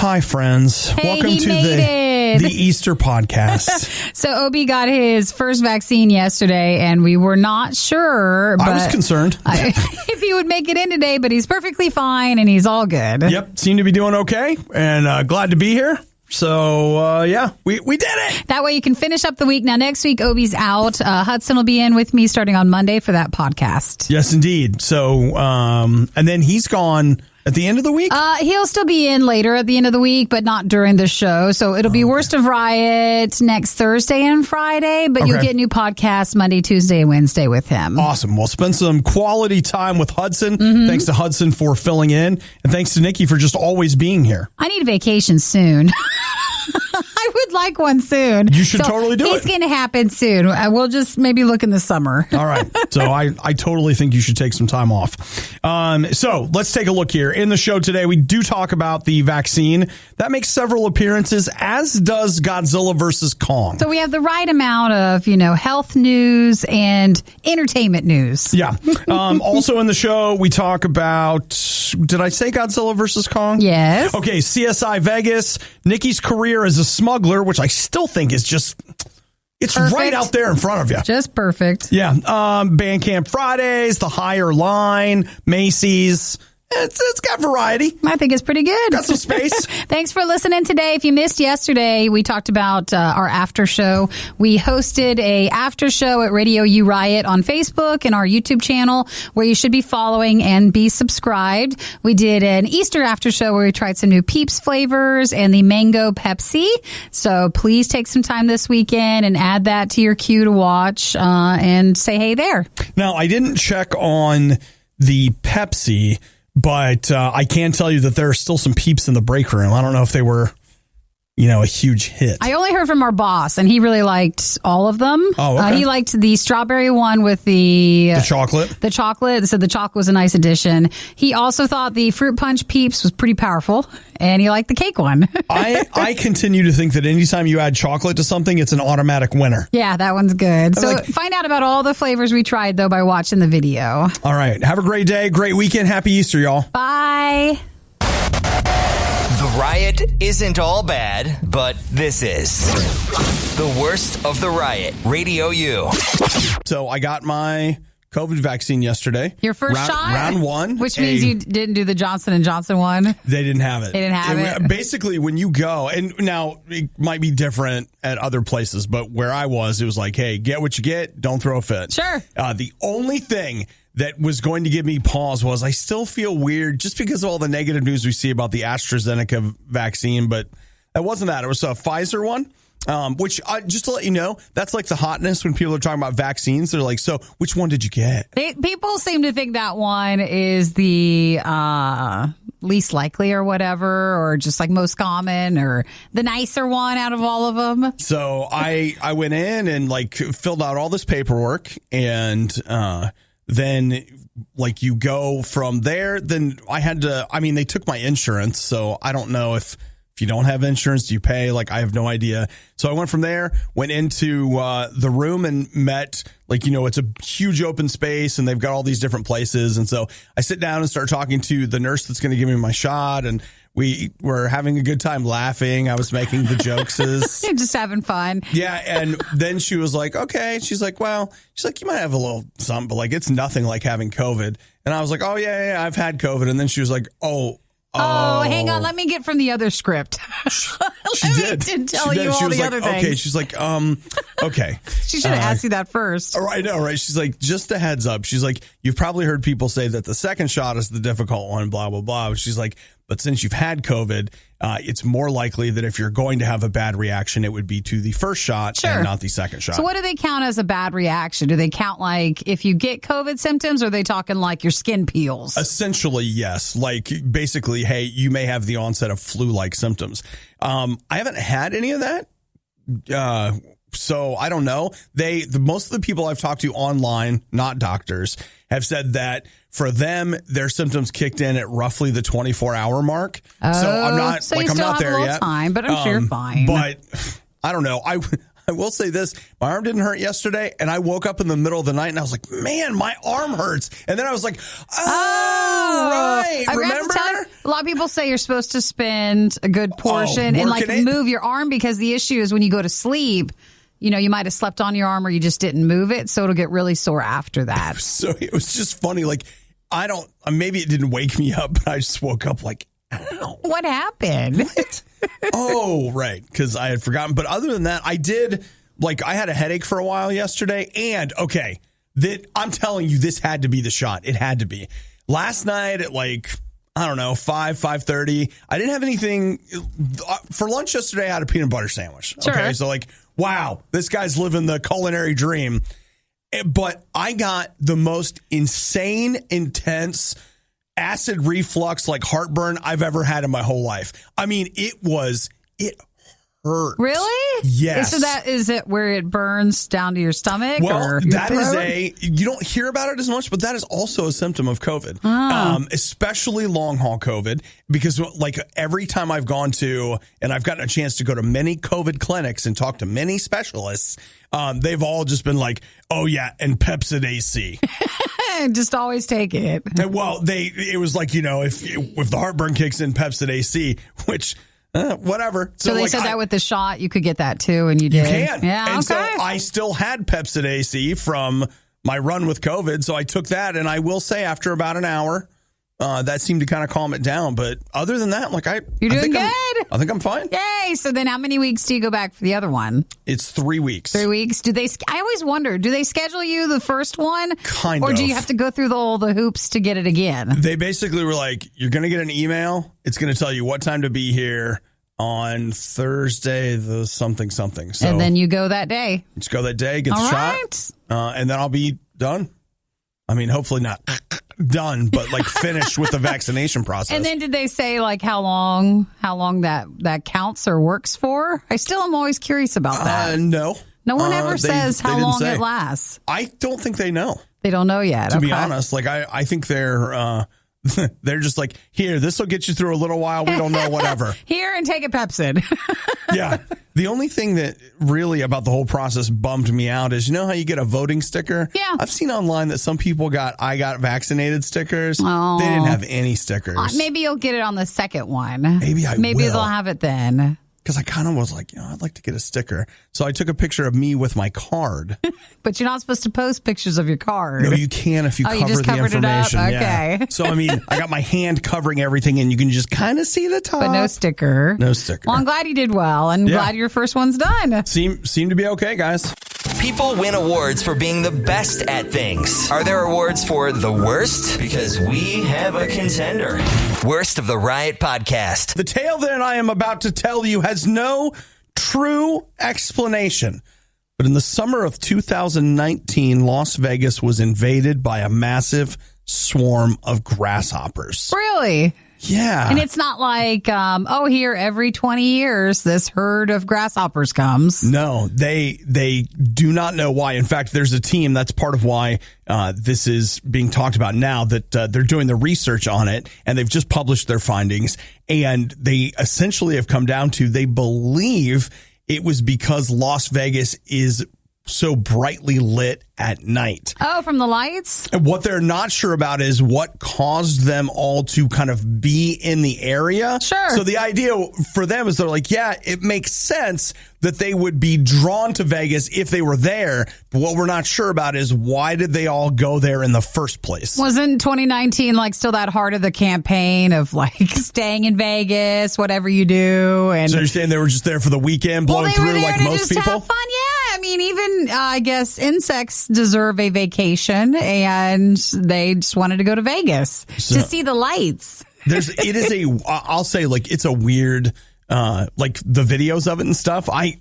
Hi, friends. Hey, welcome to the Easter podcast. So Obi got his first vaccine yesterday, and we were not sure. But I was concerned if he would make it in today, but he's perfectly fine, and he's all good. Yep, seem to be doing okay, and glad to be here. So, we did it. That way you can finish up the week. Now, next week, Obi's out. Hudson will be in with me starting on Monday for that podcast. Yes, indeed. So, and then he's gone at the end of the week? He'll still be in later at the end of the week, but not during the show. So it'll be Worst of Riot next Thursday and Friday, but you'll get new podcasts Monday, Tuesday, and Wednesday with him. Awesome. We'll spend some quality time with Hudson. Thanks to Hudson for filling in, and thanks to Nikki for just always being here. I need a vacation soon. I would like one soon. You should totally do it. It's going to happen soon. We'll just maybe look in the summer. All right. So I totally think you should take some time off. So let's take a look here. In the show today, we do talk about the vaccine. That makes several appearances, as does Godzilla versus Kong. So we have the right amount of, health news and entertainment news. Yeah. Also in the show, we talk about, did I say Godzilla versus Kong? Yes. Okay. CSI Vegas, Nikki's career as a smuggler, which I still think is just, it's perfect. Right out there in front of you. Just perfect. Yeah. Bandcamp Fridays, The Higher Line, Macy's. It's got variety. I think it's pretty good. Got some space. Thanks for listening today. If you missed yesterday, we talked about our after show. We hosted a after show at RadioU RIOT on Facebook and our YouTube channel, where you should be following and be subscribed. We did an Easter after show where we tried some new Peeps flavors and the mango Pepsi. So please take some time this weekend and add that to your queue to watch and say hey there. Now, I didn't check on the Pepsi, but I can tell you that there are still some Peeps in the break room. I don't know if they were, a huge hit. I only heard from our boss, and he really liked all of them. Oh, okay. He liked the strawberry one with the chocolate. The chocolate. So the chocolate was a nice addition. He also thought the fruit punch Peeps was pretty powerful, and he liked the cake one. I continue to think that anytime you add chocolate to something, it's an automatic winner. Yeah, that one's good. So find out about all the flavors we tried, though, by watching the video. All right. Have a great day. Great weekend. Happy Easter, y'all. Bye. The riot isn't all bad, but this is the worst of the riot. RadioU. So I got my COVID vaccine yesterday. Your first shot? Round one. Which means you didn't do the Johnson & Johnson one? They didn't have it. They didn't have it? Basically, when you go, and now it might be different at other places, but where I was, it was like, hey, get what you get, don't throw a fit. Sure. The only thing that was going to give me pause was I still feel weird just because of all the negative news we see about the AstraZeneca vaccine, but that wasn't that. It was a Pfizer one. Which, just to let you know, that's like the hotness when people are talking about vaccines. They're like, so which one did you get? People seem to think that one is the least likely or whatever, or just like most common or the nicer one out of all of them. So I went in and filled out all this paperwork, and then you go from there. Then I had to, they took my insurance, so I don't know if you don't have insurance, do you pay? I have no idea. So I went from there, went into the room and met, it's a huge open space and they've got all these different places. And so I sit down and start talking to the nurse that's going to give me my shot. And we were having a good time laughing. I was making the jokes. You're just having fun. Yeah. And then she was like, okay. She's like, you might have a little something, but it's nothing like having COVID. And I was like, oh, yeah, I've had COVID. And then she was like, Oh, hang on. Let me get from the other script. She did tell you all the other things. Okay. She's like, okay. She should have asked you that first. I know, right? She's like, just a heads up. She's like, you've probably heard people say that the second shot is the difficult one, blah, blah, blah. She's like, but since you've had COVID, it's more likely that if you're going to have a bad reaction, it would be to the first shot and not the second shot. So what do they count as a bad reaction? Do they count if you get COVID symptoms, or are they talking your skin peels? Essentially, yes. Basically, hey, you may have the onset of flu-like symptoms. I haven't had any of that. So I don't know. Most of the people I've talked to online, not doctors, have said that for them, their symptoms kicked in at roughly the 24-hour mark. So I'm not I'm not there yet. Time, but I'm sure you're fine. But I don't know. I will say this. My arm didn't hurt yesterday, and I woke up in the middle of the night, and I was like, man, my arm hurts. And then I was like, right. Remember? A lot of people say you're supposed to spend a good portion and like move your arm, because the issue is when you go to sleep, you know, you might have slept on your arm or you just didn't move it. So it'll get really sore after that. So it was just funny. Like, maybe it didn't wake me up, but I just woke up like, ow. What happened? What? Oh, right. Because I had forgotten. But other than that, I had a headache for a while yesterday. And I'm telling you, this had to be the shot. It had to be. Last night at 5:30, I didn't have anything for lunch yesterday. I had a peanut butter sandwich. Sure. Okay. So wow, this guy's living the culinary dream. But I got the most insane, intense acid reflux, like heartburn I've ever had in my whole life. I mean, it hurt. Really? Yes. So is it where it burns down to your stomach? Well, or that throat? you don't hear about it as much, but that is also a symptom of COVID, especially long haul COVID, because every time I've gone to, and I've gotten a chance to go to many COVID clinics and talk to many specialists, they've all just been like, oh yeah, and Pepsid AC. Just always take it. Well, it was like, if the heartburn kicks in, Pepsid AC, which... whatever. So they said that with the shot, you could get that too, and you did. You can. Yeah, and okay. so I still had Pepsid AC from my run with COVID, so I took that, and I will say after about an hour, that seemed to kind of calm it down. But other than that, you're doing good. I think I'm fine. Yay! So then, how many weeks do you go back for the other one? It's 3 weeks. 3 weeks. I always wonder, do they schedule you the first one, kind of, or do of. you have to go through all the hoops to get it again? They basically were like, you're going to get an email. It's going to tell you what time to be here on Thursday, the something. So, and then you go that day. Just go that day, get the shot, and then I'll be done. I mean, hopefully not done, but finished with the vaccination process. And then did they say how long that counts or works for? I still am always curious about that. No. No one ever says how long it lasts. I don't think they know. They don't know yet. To be honest, I think they're just like, here, this will get you through a little while. We don't know, whatever. Here, and take a Pepsid. Yeah. The only thing that really about the whole process bummed me out is, how you get a voting sticker? Yeah. I've seen online that some people I got vaccinated stickers. Oh. They didn't have any stickers. Maybe you'll get it on the second one. Maybe Maybe they'll have it then. Because I kind of was like, I'd like to get a sticker. So I took a picture of me with my card. But you're not supposed to post pictures of your card. No, you can if you cover you just the covered information. It up? Yeah. Okay. So, I got my hand covering everything, and you can just kind of see the top. But no sticker. No sticker. Well, I'm glad you did well, and glad your first one's done. Seem to be okay, guys. People win awards for being the best at things. Are there awards for the worst? Because we have a contender. Worst of the Riot Podcast. The tale that I am about to tell you has no true explanation. But in the summer of 2019, Las Vegas was invaded by a massive swarm of grasshoppers. Really? Yeah. And it's not like, here every 20 years, this herd of grasshoppers comes. No, they do not know why. In fact, there's a team that's part of why this is being talked about now, that they're doing the research on it, and they've just published their findings. And they essentially have come down to, they believe it was because Las Vegas is so brightly lit at night. Oh, from the lights? And what they're not sure about is what caused them all to kind of be in the area. Sure. So the idea for them is they're like, yeah, it makes sense that they would be drawn to Vegas if they were there. But what we're not sure about is, why did they all go there in the first place? Wasn't 2019 still that heart of the campaign of staying in Vegas, whatever you do? And so you're saying they were just there for the weekend, blowing through like most people? Have fun, yeah. I mean, even I guess insects deserve a vacation, and they just wanted to go to Vegas to see the lights. I'll say it's a weird, the videos of it and stuff. I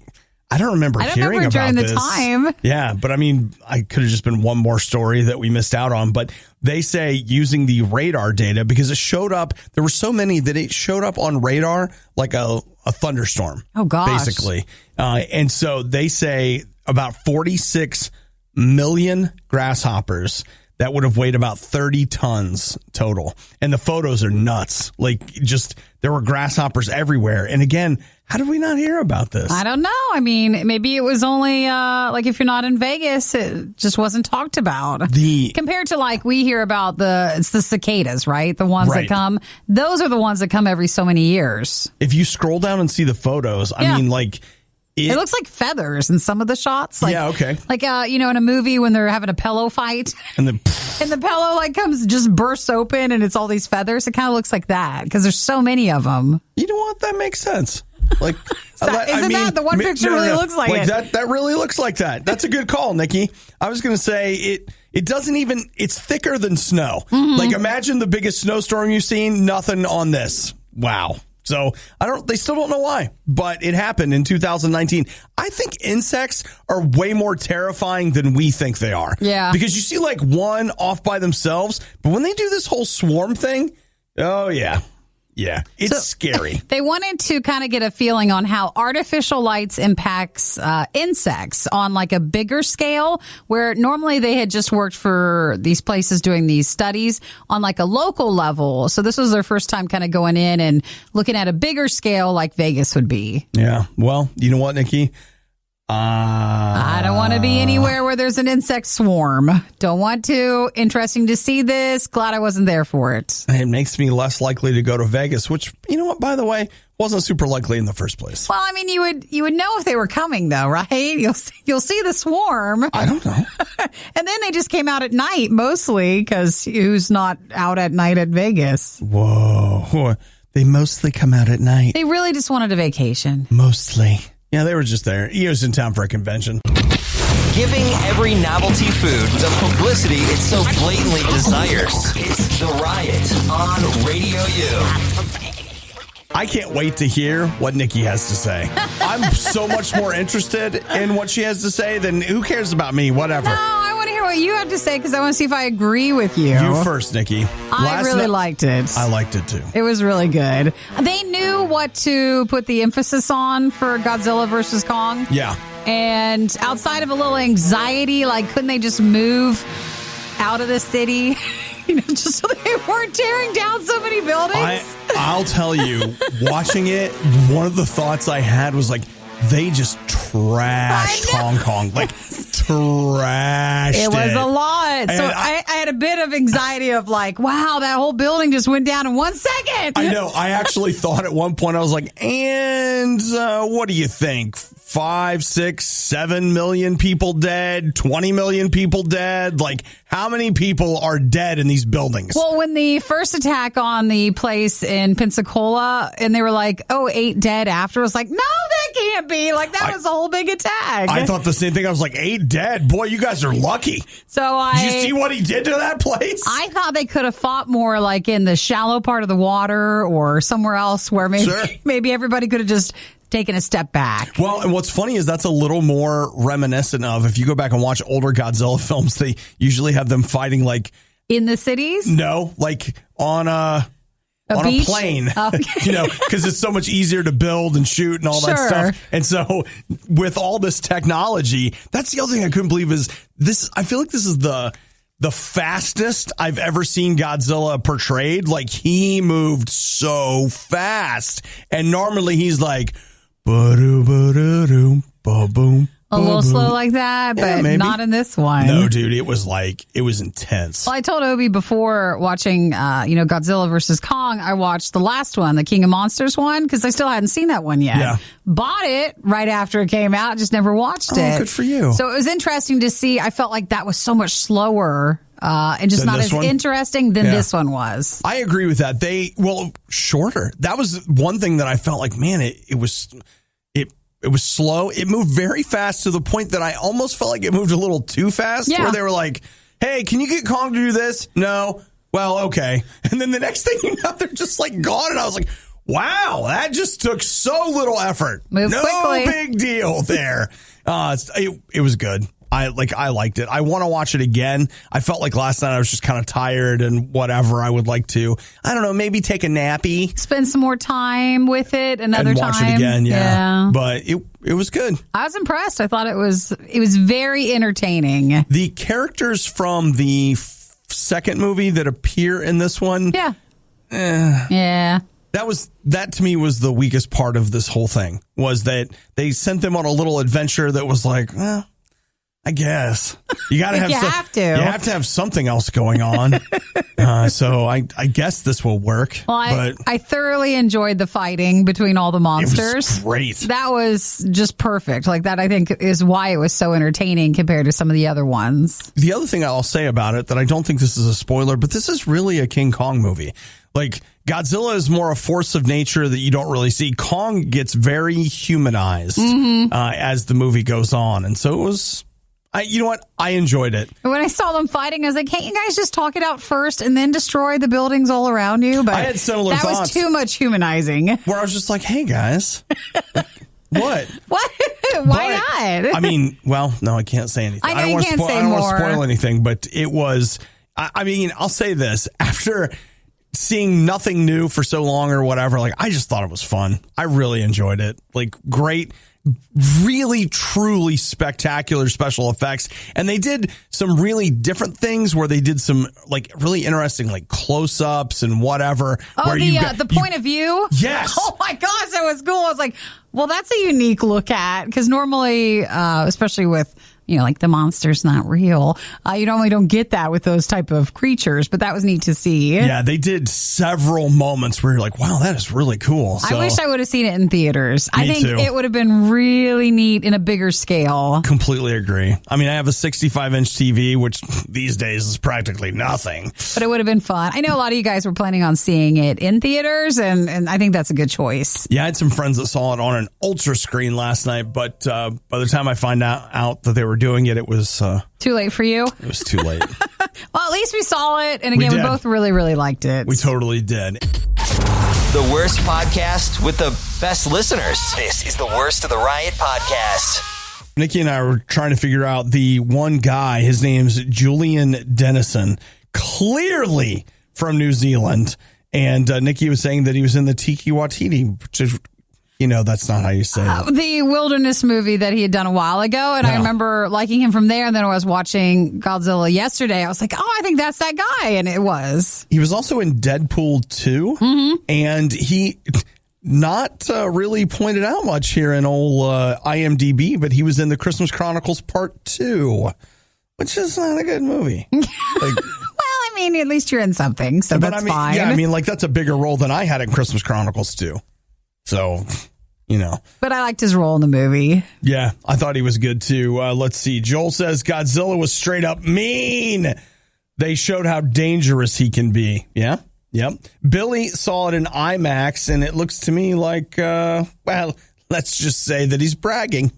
don't remember hearing about during this. The time. Yeah, but I could have just been one more story that we missed out on. But they say using the radar data, because it showed up, there were so many that it showed up on radar like a thunderstorm. Oh, gosh. Basically. And so they say about 46 million grasshoppers that would have weighed about 30 tons total. And the photos are nuts. There were grasshoppers everywhere. And again, How did we not hear about this? I don't know. I mean, maybe it was only like if you're not in Vegas, it just wasn't talked about. Compared to like we hear about it's the cicadas, right? The ones that come. Those are the ones that come every so many years. If you scroll down and see the photos, I mean, like. It looks like feathers in some of the shots. Like, yeah, okay. Like, in a movie when they're having a pillow fight. And the pillow, like, just bursts open and it's all these feathers. It kind of looks like that because there's so many of them. You know what? That makes sense. Like, that the one picture really looks like it? That really looks like that. That's a good call, Nikki. I was going to say it doesn't even, it's thicker than snow. Mm-hmm. Like, imagine the biggest snowstorm you've seen. Nothing on this. Wow. So they still don't know why, but it happened in 2019. I think insects are way more terrifying than we think they are. Yeah. Because you see like one off by themselves, but when they do this whole swarm thing, oh yeah. Yeah, it's scary. They wanted to kind of get a feeling on how artificial lights impacts insects on like a bigger scale, where normally they had just worked for these places doing these studies on like a local level. So this was their first time kind of going in and looking at a bigger scale like Vegas would be. Yeah. Well, you know what, Nikki? I don't want to be anywhere where there's an insect swarm. Don't want to. Interesting to see this. Glad I wasn't there for it. It makes me less likely to go to Vegas, which, you know what, by the way, wasn't super likely in the first place. Well, I mean, you would know if they were coming, though, right? You'll see the swarm. I don't know. And then they just came out at night, mostly, because who's not out at night at Vegas? Whoa. They mostly come out at night. They really just wanted a vacation. Mostly. Yeah, they were just there. He was in town for a convention. Giving every novelty food the publicity it so blatantly desires. It's The Riot on RadioU. I can't wait to hear what Nikki has to say. I'm so much more interested in what she has to say than who cares about me, whatever. No, I want to hear what you have to say because I want to see if I agree with you. You first, Nikki. I really liked it. I liked it too. It was really good. They knew what to put the emphasis on for Godzilla versus Kong. Yeah. And outside of a little anxiety, like couldn't they just move out of the city? Just so they weren't tearing down so many buildings. I'll tell you, watching it, one of the thoughts I had was like, they just trashed Hong Kong. Like, trashed it. It was a lot. So I had a bit of anxiety of like, wow, that whole building just went down in 1 second. I know. I actually thought at one point, I was like, and what do you think? 5, 6, 7 million people dead, 20 million people dead. Like, how many people are dead in these buildings? Well, when the first attack on the place in Pensacola, and they were like, 8 dead after, I was like, no, that can't be. Like, that was a whole big attack. I thought the same thing. I was like, 8 dead. Boy, you guys are lucky. Did you see what he did to that place? I thought they could have fought more like in the shallow part of the water or somewhere else where maybe everybody could have just taken a step back. Well, and what's funny is that's a little more reminiscent of, if you go back and watch older Godzilla films, they usually have them fighting like in the cities? No, like on a plane, because it's so much easier to build and shoot and all that stuff. And so with all this technology, that's the other thing I couldn't believe is this. I feel like this is the fastest I've ever seen Godzilla portrayed. Like, he moved so fast, and normally he's like, ba-do-ba-da-doom, ba-boom. A little slow like that, but not in this one. No, dude, it was intense. Well, I told Obi before watching, Godzilla versus Kong, I watched the last one, the King of Monsters one, because I still hadn't seen that one yet. Yeah. Bought it right after it came out, just never watched it. Good for you. So it was interesting to see. I felt like that was so much slower and just not as interesting than this one was. I agree with that. Shorter. That was one thing that I felt like, man, it was slow. It moved very fast to the point that I almost felt like it moved a little too fast. Yeah. Where they were like, hey, can you get Kong to do this? No. Well, okay. And then the next thing you know, they're just like gone. And I was like, wow, that just took so little effort. Move quickly. Big deal there. It was good. I liked it. I want to watch it again. I felt like last night I was just kind of tired and whatever. I would like to, I don't know, maybe take a nappy. Spend some more time with it another time. And watch it again, yeah. But it was good. I was impressed. I thought it was very entertaining. The characters from the second movie that appear in this one. Yeah. Yeah. That to me was the weakest part of this whole thing, was that they sent them on a little adventure that was like, well, I guess you got to have you have to have something else going on. So I guess this will work. Well, I thoroughly enjoyed the fighting between all the monsters. It was great. That was just perfect. Like that, I think, is why it was so entertaining compared to some of the other ones. The other thing I'll say about it, that I don't think this is a spoiler, but this is really a King Kong movie. Like, Godzilla is more a force of nature that you don't really see. Kong gets very humanized as the movie goes on. And so it was... you know what? I enjoyed it. When I saw them fighting, I was like, can't you guys just talk it out first and then destroy the buildings all around you? But I had similar thoughts. That was too much humanizing. Where I was just like, hey, guys. What? What? Why not? I mean, well, no, I can't say anything. I know you can't say more. I don't want to spoil anything, but it was... I mean, I'll say this. After seeing nothing new for so long or whatever, like, I just thought it was fun. I really enjoyed it. Like, great... really, truly spectacular special effects. And they did some really different things where they did some like really interesting like close-ups and whatever. Oh, where the point of view? Yes. Oh my gosh, that was cool. I was like, well, that's a unique look at, because normally, especially with, you know, like the monster's not real, you normally don't get that with those type of creatures, but that was neat to see. Yeah, they did several moments where you're like, wow, that is really cool. So, I wish I would have seen it in theaters. I think too. it would have been really neat in a bigger scale. Completely agree. I mean, I have a 65-inch TV, which these days is practically nothing. But it would have been fun. I know a lot of you guys were planning on seeing it in theaters, and I think that's a good choice. Yeah, I had some friends that saw it on an ultra screen last night, but by the time I find out that they were doing it, it was too late for you. It was too late. Well, at least we saw it, and again, we both really, really liked it. We totally did. The worst podcast with the best listeners. This is the Worst of the Riot podcast. Nikki and I were trying to figure out the one guy. His name's Julian Dennison, clearly from New Zealand. And Nikki was saying that he was in the Tiki Watiti, which is, you know, that's not how you say it. The wilderness movie that he had done a while ago. And I remember liking him from there. And then I was watching Godzilla yesterday. I was like, oh, I think that's that guy. And it was. He was also in Deadpool 2. Mm-hmm. And he not really pointed out much here in old IMDb, but he was in the Christmas Chronicles Part 2, which is not a good movie. Like, I mean, at least you're in something, so that's fine. Yeah, I mean, like, that's a bigger role than I had in Christmas Chronicles 2. So, you know. But I liked his role in the movie. Yeah, I thought he was good, too. Let's see. Joel says Godzilla was straight up mean. They showed how dangerous he can be. Yeah, yep. Billy saw it in IMAX, and it looks to me like, well, let's just say that he's bragging.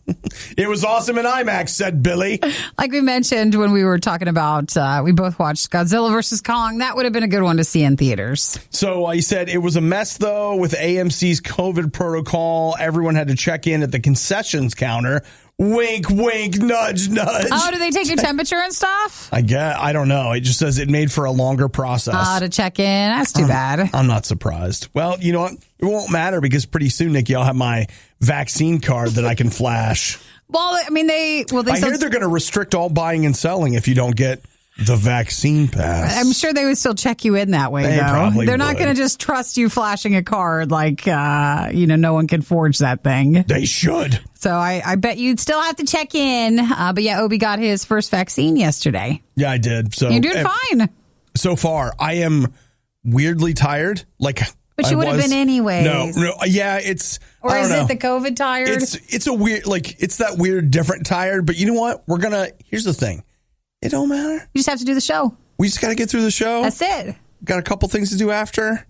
It was awesome in IMAX, said Billy. Like we mentioned when we were talking about, we both watched Godzilla vs. Kong. That would have been a good one to see in theaters. So he said it was a mess, though, with AMC's COVID protocol. Everyone had to check in at the concessions counter. Wink, wink, nudge, nudge. Oh, do they take your temperature and stuff? I don't know. It just says it made for a longer process. To check in. That's too bad. I'm not surprised. Well, you know what? It won't matter because pretty soon, Nikki, I'll have my vaccine card that I can flash. Well, I mean, I hear they're going to restrict all buying and selling if you don't get the vaccine pass. I'm sure they would still check you in that way, they though. They're not would. going to just trust you flashing a card like, no one can forge that thing. They should. So I bet you'd still have to check in. But yeah, Obi got his first vaccine yesterday. Yeah, I did. So you're doing fine. So far, I am weirdly tired. But you would have been anyways. No, yeah, it's... Or is it the COVID tired? It's a weird, it's that weird, different tired. But you know what? Here's the thing. It don't matter. You just have to do the show. We just got to get through the show. That's it. Got a couple things to do after.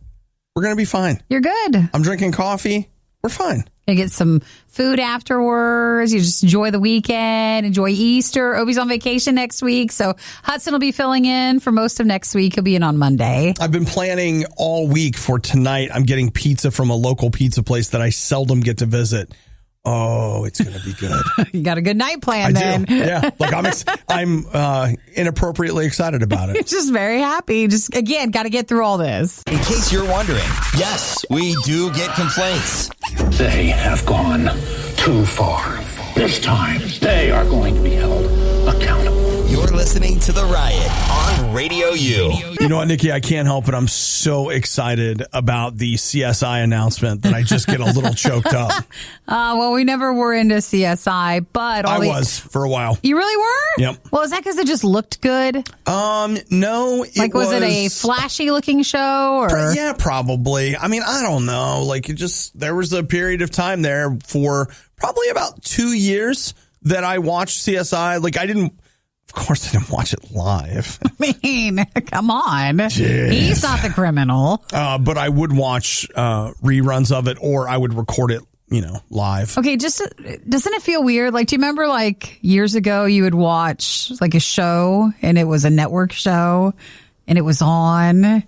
We're going to be fine. You're good. I'm drinking coffee. We're fine. You get some food afterwards. You just enjoy the weekend, enjoy Easter. Obi's on vacation next week, so Hudson will be filling in for most of next week. He'll be in on Monday. I've been planning all week for tonight. I'm getting pizza from a local pizza place that I seldom get to visit. Oh, it's going to be good. You got a good night plan then. Do. Yeah. I'm inappropriately excited about it. Just very happy. Just, again, got to get through all this. In case you're wondering, yes, we do get complaints. They have gone too far. This time, they are going to be held accountable. You're listening to The Riot on Radio U. You know what, Nikki? I can't help it. I'm so excited about the CSI announcement that I just get a little choked up. Well, we never were into CSI, but I was for a while. You really were? Yep. Well, is that because it just looked good? No. Was it a flashy looking show? Or? Yeah, probably. I mean, I don't know. Like, there was a period of time there for probably about 2 years that I watched CSI. Like, of course, I didn't watch it live. I mean, come on. Jeez. He's not the criminal. But I would watch reruns of it, or I would record it, live. Okay, doesn't it feel weird? Like, do you remember, like, years ago you would watch, like, a show, and it was a network show, and it was on? And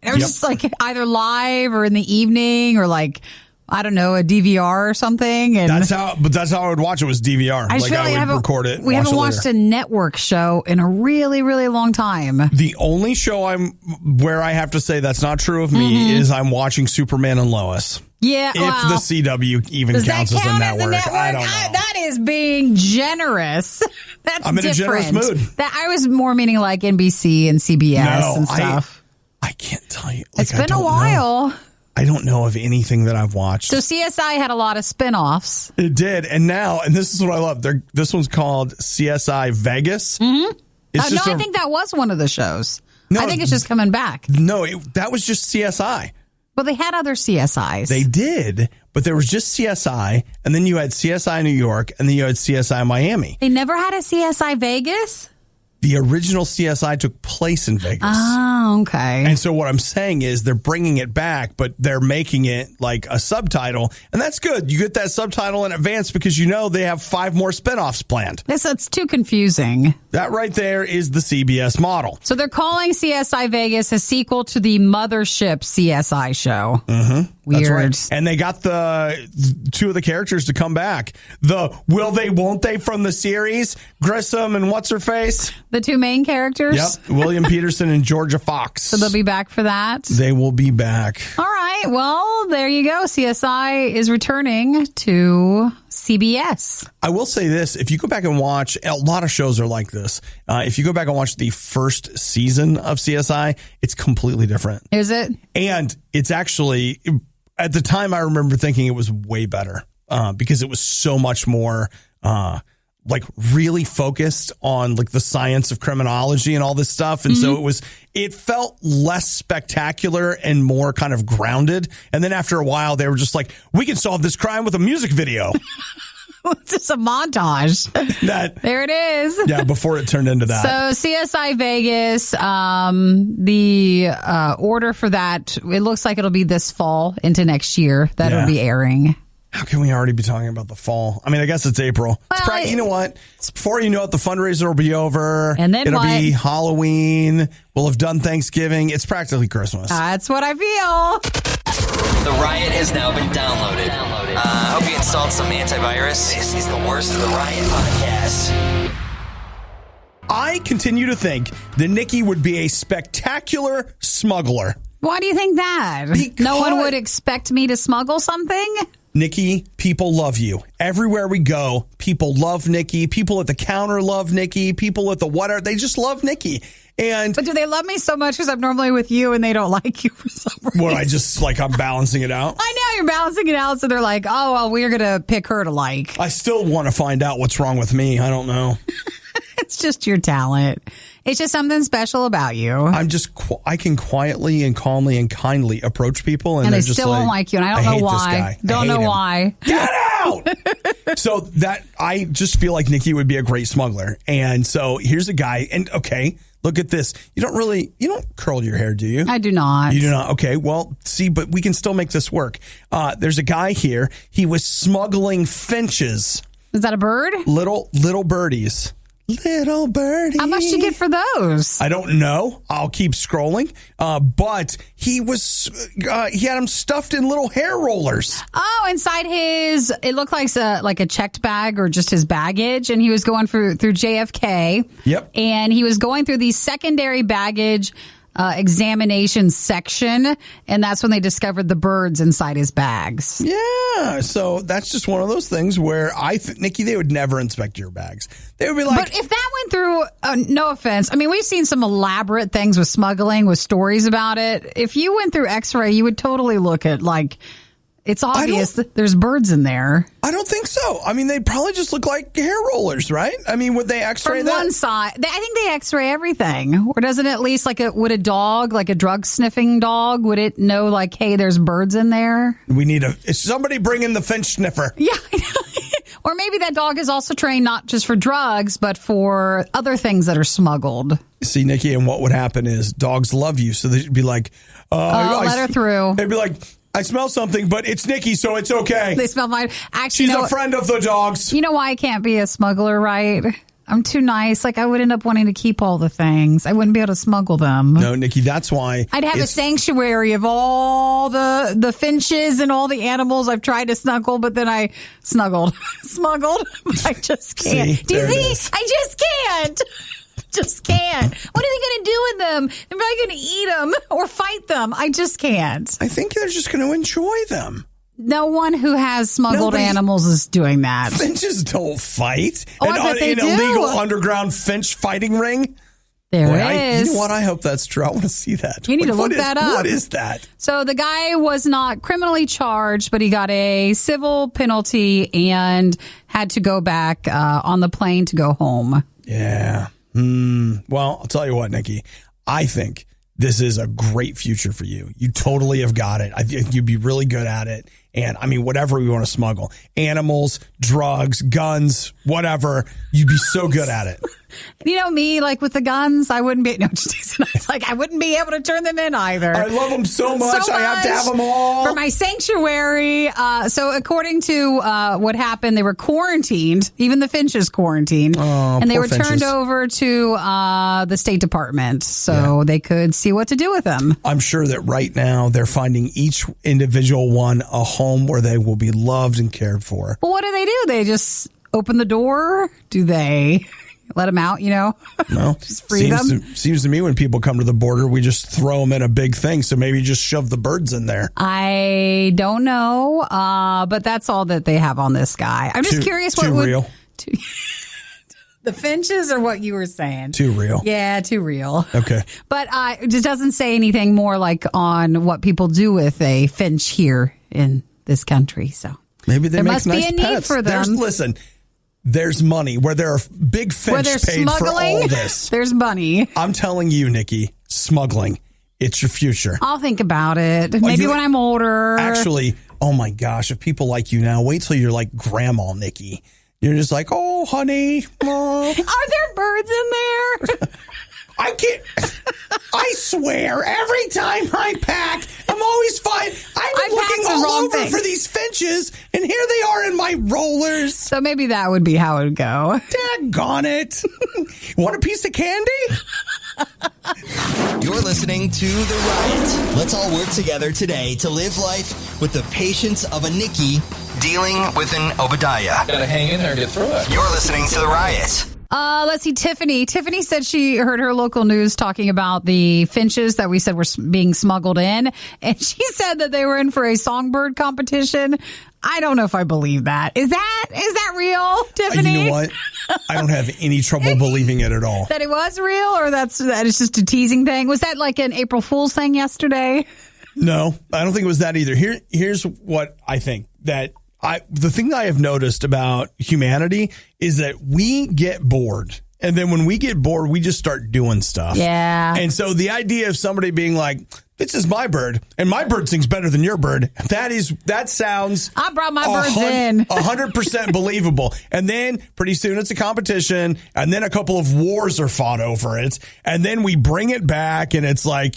it was just, like, either live or in the evening or, like, I don't know, a DVR or something. And that's how I would watch it, was DVR. I would record it. We haven't watched a network show in a really, really long time. The only show where I have to say that's not true of me is I'm watching Superman and Lois. Yeah, if the CW even counts as a network. I don't know. That is being generous. That's I'm in different. a generous mood. That I was more meaning like NBC and CBS and stuff. I can't tell you. It's been a while. I don't know of anything that I've watched. So CSI had a lot of spinoffs. It did. And now, and this is what I love, this one's called CSI Vegas. Mm-hmm. I think that was one of the shows. No, I think it's just coming back. No, that was just CSI. Well, they had other CSIs. They did, but there was just CSI, and then you had CSI New York, and then you had CSI Miami. They never had a CSI Vegas? The original CSI took place in Vegas. Oh, okay. And so what I'm saying is they're bringing it back, but they're making it like a subtitle. And that's good. You get that subtitle in advance because they have 5 more spinoffs planned. It's too confusing. That right there is the CBS model. So they're calling CSI Vegas a sequel to the mothership CSI show. Mm-hmm. Weird. That's right. And they got the 2 of the characters to come back. The will they, won't they from the series, Grissom and what's her face? The 2 main characters? Yep. William Peterson and Georgia Fox. So they'll be back for that? They will be back. All right. Well, there you go. CSI is returning to CBS. I will say this. If you go back and watch, a lot of shows are like this. If you go back and watch the first season of CSI, it's completely different. Is it? And it's actually, at the time, I remember thinking it was way better because it was so much more like really focused on like the science of criminology and all this stuff. And so it felt less spectacular and more kind of grounded. And then after a while, they were just like, we can solve this crime with a music video. It's just a montage. There it is. Yeah, before it turned into that. So CSI Vegas, the order for that, it looks like it'll be this fall into next year that it'll be airing. How can we already be talking about the fall? I mean, I guess it's April. Well, you know what? Before you know it, the fundraiser will be over. And then it'll be Halloween. We'll have done Thanksgiving. It's practically Christmas. That's what I feel. The Riot has now been downloaded. I hope you installed some antivirus. This is the worst of the Riot podcast. I continue to think that Nikki would be a spectacular smuggler. Why do you think that? Because no one would expect me to smuggle something? Nikki, people love you. Everywhere we go, people love Nikki. People at the counter love Nikki. People at the whatever, they just love Nikki. But do they love me so much because I'm normally with you and they don't like you for some reason? What, I'm balancing it out? I know, you're balancing it out, so they're like, oh, well, we're going to pick her to like. I still want to find out what's wrong with me. I don't know. It's just your talent. It's just something special about you. I can quietly and calmly and kindly approach people. And they just still don't like you. And I don't know why. Don't know why. Get out! So I just feel like Nikki would be a great smuggler. And so here's a guy. And okay, look at this. You don't curl your hair, do you? I do not. You do not? Okay, well, see, but we can still make this work. There's a guy here. He was smuggling finches. Is that a bird? Little birdies. Little birdie. How much do you get for those? I don't know. I'll keep scrolling. But he had them stuffed in little hair rollers. Oh, inside it looked like a checked bag or just his baggage. And he was going through JFK. Yep. And he was going through these secondary baggage examination section, and that's when they discovered the birds inside his bags. Yeah, so that's just one of those things where Nikki, they would never inspect your bags. They would be like... But if that went through, no offense, I mean, we've seen some elaborate things with smuggling, with stories about it. If you went through X-ray, you would totally look at, like... It's obvious that there's birds in there. I don't think so. I mean, they probably just look like hair rollers, right? I mean, would they X-ray that? From one side, I think they X-ray everything. Or doesn't it at least would a dog, like a drug sniffing dog, would it know like, hey, there's birds in there? We need is somebody bring in the finch sniffer? Yeah. Or maybe that dog is also trained not just for drugs, but for other things that are smuggled. See, Nikki, and what would happen is dogs love you, so they'd be like, let her through. They'd be like, I smell something, but it's Nikki, so it's okay. They smell mine. Actually, she's a friend of the dogs. You know why I can't be a smuggler, right? I'm too nice. Like, I would end up wanting to keep all the things. I wouldn't be able to smuggle them. No, Nikki, that's why. I'd have a sanctuary of all the finches and all the animals I've tried to snuggle, but then I smuggled. I just can't. See, do you see? I just can't. Just can't. What are they going to do with them? They're probably going to eat them or fight them. I just can't. I think they're just going to enjoy them. No one who has smuggled animals is doing that. Finches don't fight. Oh, I bet they do. Illegal underground finch fighting ring. There is. You know what? I hope that's true. I want to see that. You need to look that up. What is that? So the guy was not criminally charged, but he got a civil penalty and had to go back on the plane to go home. Yeah. Well, I'll tell you what, Nikki, I think this is a great future for you. You totally have got it. I think you'd be really good at it. And I mean, whatever we want to smuggle, animals, drugs, guns, whatever, you'd be so good at it. You know me, like with the guns, I wouldn't be, I wouldn't be able to turn them in either. I love them so much. I have to have them all. For my sanctuary. So according to what happened, they were quarantined, even the finches quarantined. Oh, and they were finches. turned over to the State Department so they could see what to do with them. I'm sure that right now they're finding each individual one a home where they will be loved and cared for. Well, what do? They just open the door? Do they let them out, No. Just free them? Seems to me when people come to the border, we just throw them in a big thing. So maybe just shove the birds in there. I don't know, but that's all that they have on this guy. I'm just curious what would... Real. The finches or what you were saying? Too real. Yeah, too real. Okay. But it just doesn't say anything more like on what people do with a finch here in this country. So maybe there must nice be a need pets. for them. There's money where there are big finch paid for all this. There's money. I'm telling you, Nikki, smuggling, it's your future. I'll think about it. Maybe when I'm older. Actually, oh my gosh, if people like you now, wait till you're like Grandma Nikki. You're just like, oh, honey. Are there birds in there? I can't. I swear, every time I pack, I'm always fine. I'm looking all over for these finches, and here they are in my rollers. So maybe that would be how it would go. Daggone it. Want a piece of candy? You're listening to The Riot. Let's all work together today to live life with the patience of a Nikki dealing with an Obadiah. Gotta hang in there and get through it. You're listening to The Riot. Let's see, Tiffany. Tiffany said she heard her local news talking about the finches that we said were being smuggled in. And she said that they were in for a songbird competition. I don't know if I believe that. Is that real, Tiffany? You know what? I don't have any trouble believing it at all. That it was real, or that is just a teasing thing? Was that like an April Fool's thing yesterday? No, I don't think it was that either. Here's what I think. The thing that I have noticed about humanity is that we get bored. And then when we get bored, we just start doing stuff. Yeah. And so the idea of somebody being like, this is my bird, and my bird sings better than your bird, that sounds... I brought my birds in. 100% believable. And then pretty soon it's a competition, and then a couple of wars are fought over it, and then we bring it back, and it's like,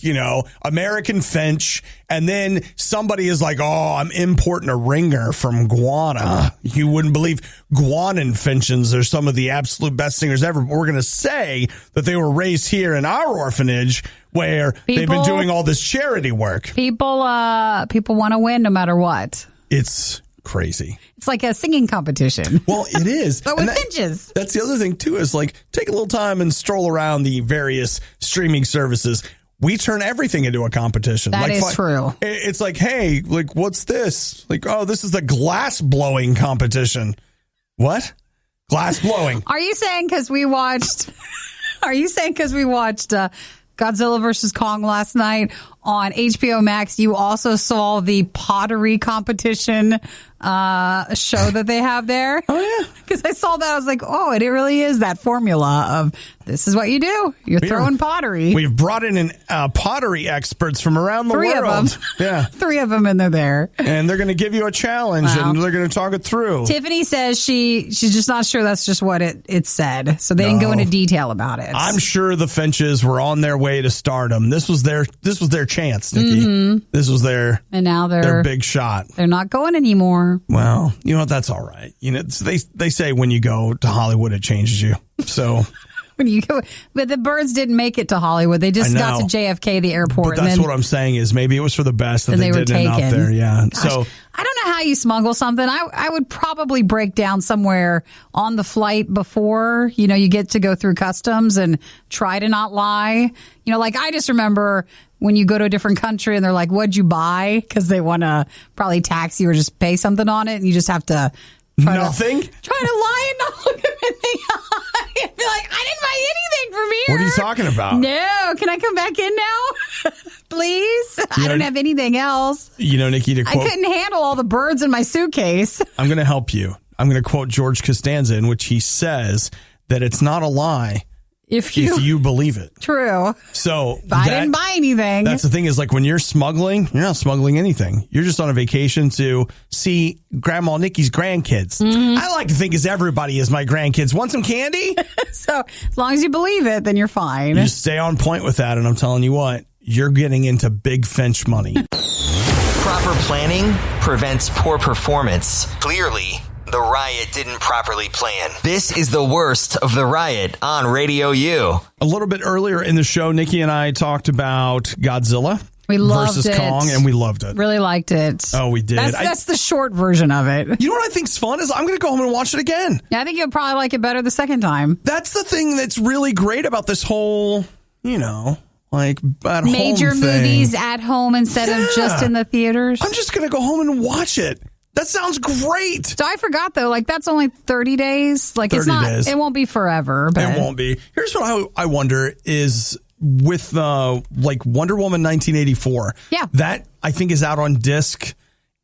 American finch, and then somebody is like, oh, I'm importing a ringer from Guana. You wouldn't believe Guanan finches are some of the absolute best singers ever, but we're going to say that they were raised here in our orphanage, where they've been doing all this charity work. People want to win no matter what. It's crazy. It's like a singing competition. Well, it is. But with finches. That's the other thing, too, is like take a little time and stroll around the various streaming services. we turn everything into a competition. That is true. It's like, hey, like, what's this? Like, oh, this is the glass blowing competition. What? Glass blowing. Are you saying because we watched Godzilla versus Kong last night on HBO Max, you also saw the pottery competition show that they have there? Oh, yeah. Because I saw that. I was like, oh, it really is that formula of this is what you do. You're throwing pottery. We've brought in pottery experts from around the world. 3 of them. Yeah. 3 of them, and they're there. And they're going to give you a challenge, and they're going to talk it through. Tiffany says she's just not sure that's just what it said. So they didn't go into detail about it. I'm sure the Finches were on their way to stardom. This was their chance, Nikki. Mm-hmm. This was their big shot. They're not going anymore. Well, you know what? That's all right. You know, they say when you go to Hollywood, it changes you. So when you go, but the birds didn't make it to Hollywood. They just got to JFK, the airport. But that's what I'm saying is maybe it was for the best that they didn't end up there. Yeah. Gosh, so I don't know how you smuggle something. I would probably break down somewhere on the flight before, you get to go through customs and try to not lie. Like I just remember when you go to a different country and they're like, what'd you buy? Because they want to probably tax you or just pay something on it. And you just have to try to lie and not look them in the eye and be like, I didn't buy anything from here. What are you talking about? No. Can I come back in now? Please? I don't have anything else. Nikki, to quote, I couldn't handle all the birds in my suitcase. I'm going to help you. I'm going to quote George Costanza, in which he says that it's not a lie if you believe it. True. So I didn't buy anything. That's the thing is, like, when you're smuggling, you're not smuggling anything. You're just on a vacation to see Grandma Nikki's grandkids. Mm-hmm. I like to think as everybody is my grandkids. Want some candy? So as long as you believe it, then you're fine. You just stay on point with that. And I'm telling you what, you're getting into big Finch money. Proper planning prevents poor performance. Clearly, the riot didn't properly plan. This is the worst of the riot on RadioU. A little bit earlier in the show, Nikki and I talked about Godzilla versus Kong, and we loved it. Really liked it. Oh, we did. That's the short version of it. You know what I think's fun is I'm going to go home and watch it again. Yeah, I think you'll probably like it better the second time. That's the thing that's really great about this whole, like at major home movies at home instead of just in the theaters. I'm just going to go home and watch it. That sounds great. So I forgot though, like that's only 30 days. Like 30 it's not, days. It won't be forever. But it won't be. Here's what I wonder is with like Wonder Woman 1984. Yeah. That I think is out on disc.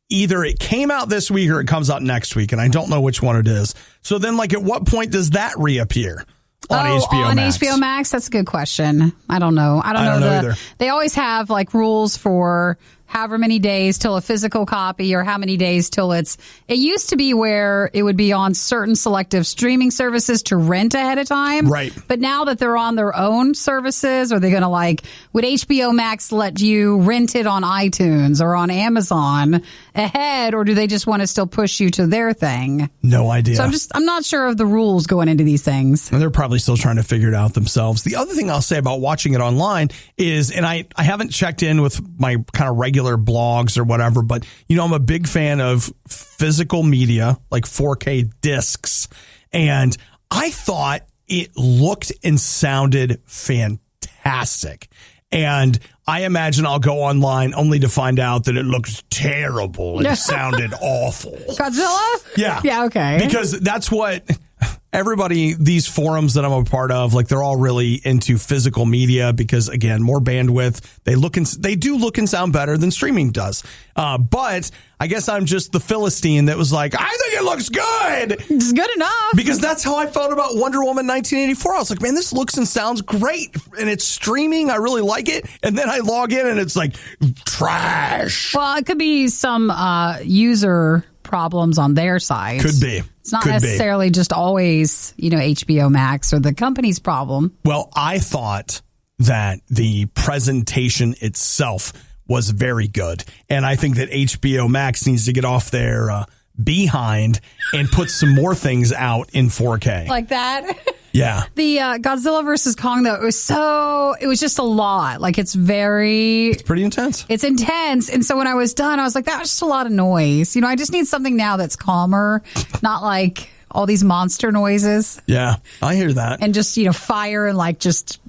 Either it came out this week or it comes out next week. And I don't know which one it is. So then like at what point does that reappear? On HBO Max. HBO Max? That's a good question. I don't know. I don't know either. They always have like rules for however many days till a physical copy or how many days till it used to be where it would be on certain selective streaming services to rent ahead of time. Right. But now that they're on their own services, are they going to would HBO Max let you rent it on iTunes or on Amazon ahead, or do they just want to still push you to their thing? No idea. So I'm not sure of the rules going into these things. And they're probably still trying to figure it out themselves. The other thing I'll say about watching it online is, and I haven't checked in with my kind of regular blogs or whatever, but I'm a big fan of physical media like 4K discs, and I thought it looked and sounded fantastic. And I imagine I'll go online only to find out that it looks terrible and sounded awful. Godzilla? Yeah. Yeah, okay. Because that's what everybody, these forums that I'm a part of, like they're all really into physical media because, again, more bandwidth. They do look and sound better than streaming does. But I guess I'm just the Philistine that was like, I think it looks good. It's good enough. Because that's how I felt about Wonder Woman 1984. I was like, man, this looks and sounds great. And it's streaming. I really like it. And then I log in and it's like trash. Well, it could be some user problems on their side. Could be. It's not necessarily just always, HBO Max or the company's problem. Well, I thought that the presentation itself was very good. And I think that HBO Max needs to get off their behind and put some more things out in 4K. Like that? Yeah. The Godzilla versus Kong, though, it was just a lot. Like, it's pretty intense. It's intense. And so when I was done, I was like, that was just a lot of noise. I just need something now that's calmer, not like all these monster noises. Yeah, I hear that. And just, fire and just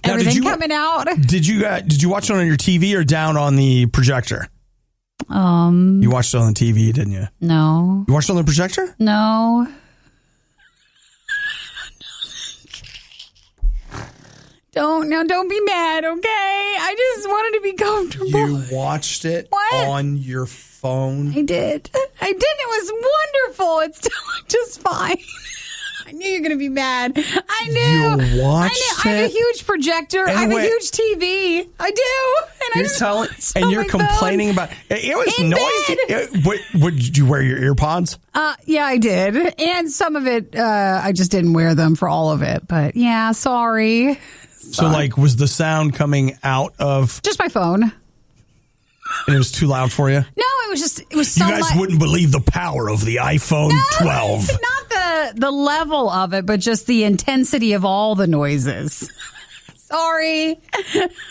Now, Everything coming out. Did you watch it on your TV or down on the projector? You watched it on the TV, didn't you? No. You watched it on the projector? No. Don't be mad, okay? I just wanted to be comfortable. You watched it on your phone? I did. It was wonderful. It's just fine. I knew you were going to be mad. I knew. You watched it? I have a huge projector. I have a huge TV. I do. And you're complaining about it was noisy. Did you wear your ear pods? Yeah, I did. And some of it, I just didn't wear them for all of it. But yeah, sorry. So, was the sound coming out of just my phone? And it was too loud for you? No, it was so you guys wouldn't believe the power of the iPhone 12. Not the level of it, but just the intensity of all the noises. Sorry.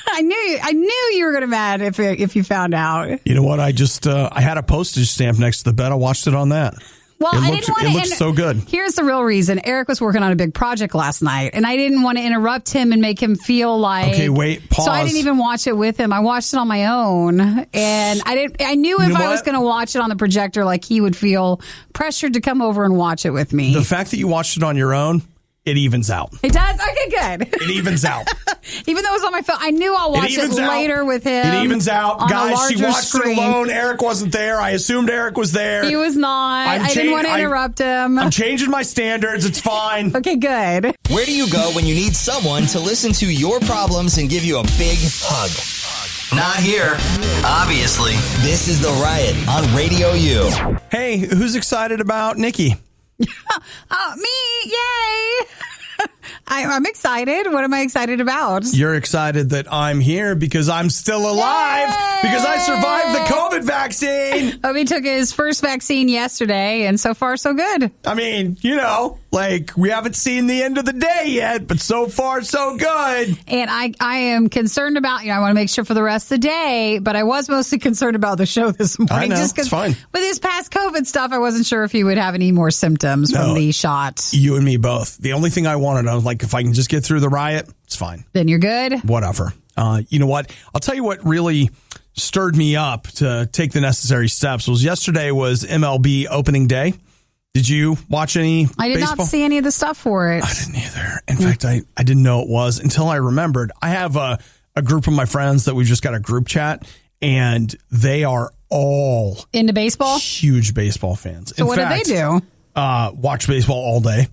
I knew you were going to be mad if you found out. You know what? I just I had a postage stamp next to the bed. I watched it on that. Well, it looked so good. Here's the real reason. Eric was working on a big project last night, and I didn't want to interrupt him and make him feel like... Okay, wait, pause. So I didn't even watch it with him. I watched it on my own, and I knew if I was going to watch it on the projector, he would feel pressured to come over and watch it with me. The fact that you watched it on your own, it evens out. It does? Okay, good. It evens out. Even though it was on my phone, I knew I'll watch it later with him. It evens out. Guys, she watched screen. it alone. Eric wasn't there. I assumed Eric was there. He was not. I didn't want to interrupt him. I'm changing my standards. It's fine. Okay, good. Where do you go when you need someone to listen to your problems and give you a big hug? Not here. Obviously. This is The Riot on Radio U. Hey, who's excited about Nikki? Me! Yay! I'm excited. What am I excited about? You're excited that I'm here because I'm still alive. Yay! Because I survived the COVID vaccine. Obi took his first vaccine yesterday, and so far, so good. I mean, we haven't seen the end of the day yet, but so far, so good. And I am concerned about, I want to make sure for the rest of the day, but I was mostly concerned about the show this morning. I know, just it's fine. With his past COVID stuff, I wasn't sure if he would have any more symptoms from the shot. You and me both. The only thing I wanted, I was like, if I can just get through the riot, it's fine. Then you're good? Whatever. You know what? I'll tell you what really stirred me up to take the necessary steps was yesterday was MLB opening day. Did you watch any I did baseball? Not see any of the stuff for it. I didn't either. In fact, I didn't know it was until I remembered. I have a group of my friends that we've just got a group chat, and they are all into baseball? Huge baseball fans. So what did they do? Watch baseball all day.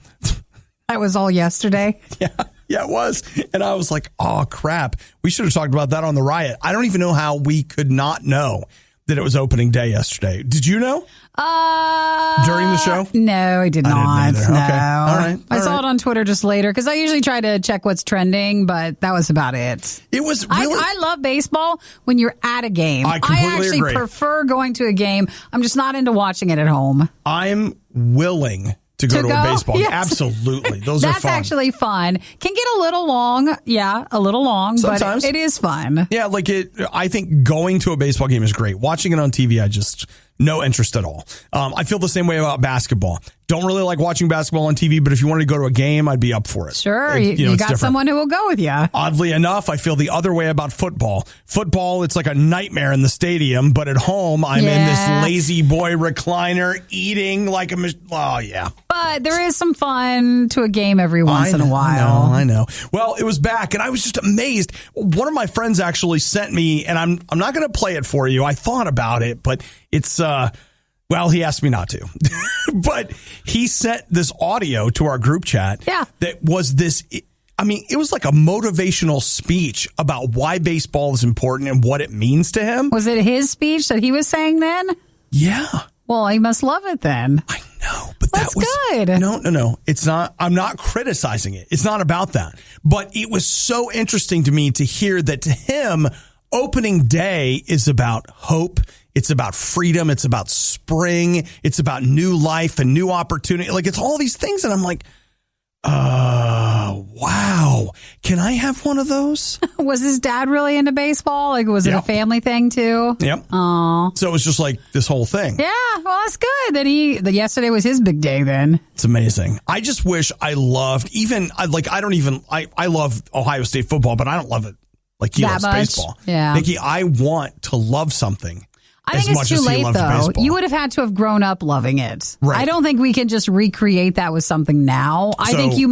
That was all yesterday? Yeah, it was. And I was like, oh, crap. We should have talked about that on the riot. I don't even know how we could not know that it was opening day yesterday. Did you know? During the show? No, I did not. I didn't either. No. Okay. All right. I saw it on Twitter just later because I usually try to check what's trending, but that was about it. It was really... I love baseball when you're at a game. I completely actually prefer going to a game. I'm just not into watching it at home. I'm willing to go to a baseball game. Yes. Absolutely. Those are fun. That's actually fun. Can get a little long. Yeah, a little long, sometimes. But it is fun. Yeah, I think going to a baseball game is great. Watching it on TV, no interest at all. I feel the same way about basketball. Don't really like watching basketball on TV, but if you wanted to go to a game, I'd be up for it. Sure. You got different. Someone who will go with you. Oddly enough, I feel the other way about football. Football, it's like a nightmare in the stadium, but at home, I'm in this lazy boy recliner eating like a... Oh, yeah. But there is some fun to a game every once in a while. I know. Well, it was back, and I was just amazed. One of my friends actually sent me, and I'm not going to play it for you. I thought about it, but it's... Well, he asked me not to, but he sent this audio to our group chat. Yeah. That was this. I mean, it was like a motivational speech about why baseball is important and what it means to him. Was it his speech that he was saying then? Yeah. Well, he must love it then. I know, but that's good. No. It's not. I'm not criticizing it. It's not about that. But it was so interesting to me to hear that to him, opening day is about hope. It's about freedom. It's about spring. It's about new life and new opportunity. Like, it's all these things. And I'm like, Wow. Can I have one of those? Was his dad really into baseball? Like, was it a family thing too? Yep. Oh. So it was just like this whole thing. Yeah. Well, that's good. That yesterday was his big day then. It's amazing. I just wish I loved I love Ohio State football, but I don't love it like he loves baseball. Yeah. Nikki, I want to love something. I think it's too late, though. Baseball. You would have had to have grown up loving it. Right. I don't think we can just recreate that with something now. I think you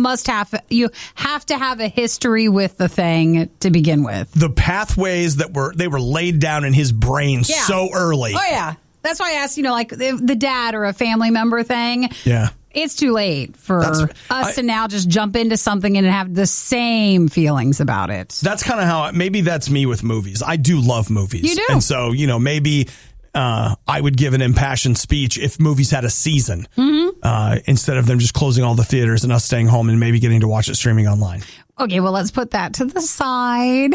have to have a history with the thing to begin with. The pathways that were laid down in his brain so early. Oh, yeah. That's why I asked, like the dad or a family member thing. Yeah. It's too late for us to now just jump into something and have the same feelings about it. That's kind of how, maybe that's me with movies. I do love movies. You do. And so, maybe I would give an impassioned speech if movies had a season instead of them just closing all the theaters and us staying home and maybe getting to watch it streaming online. Okay, well, let's put that to the side.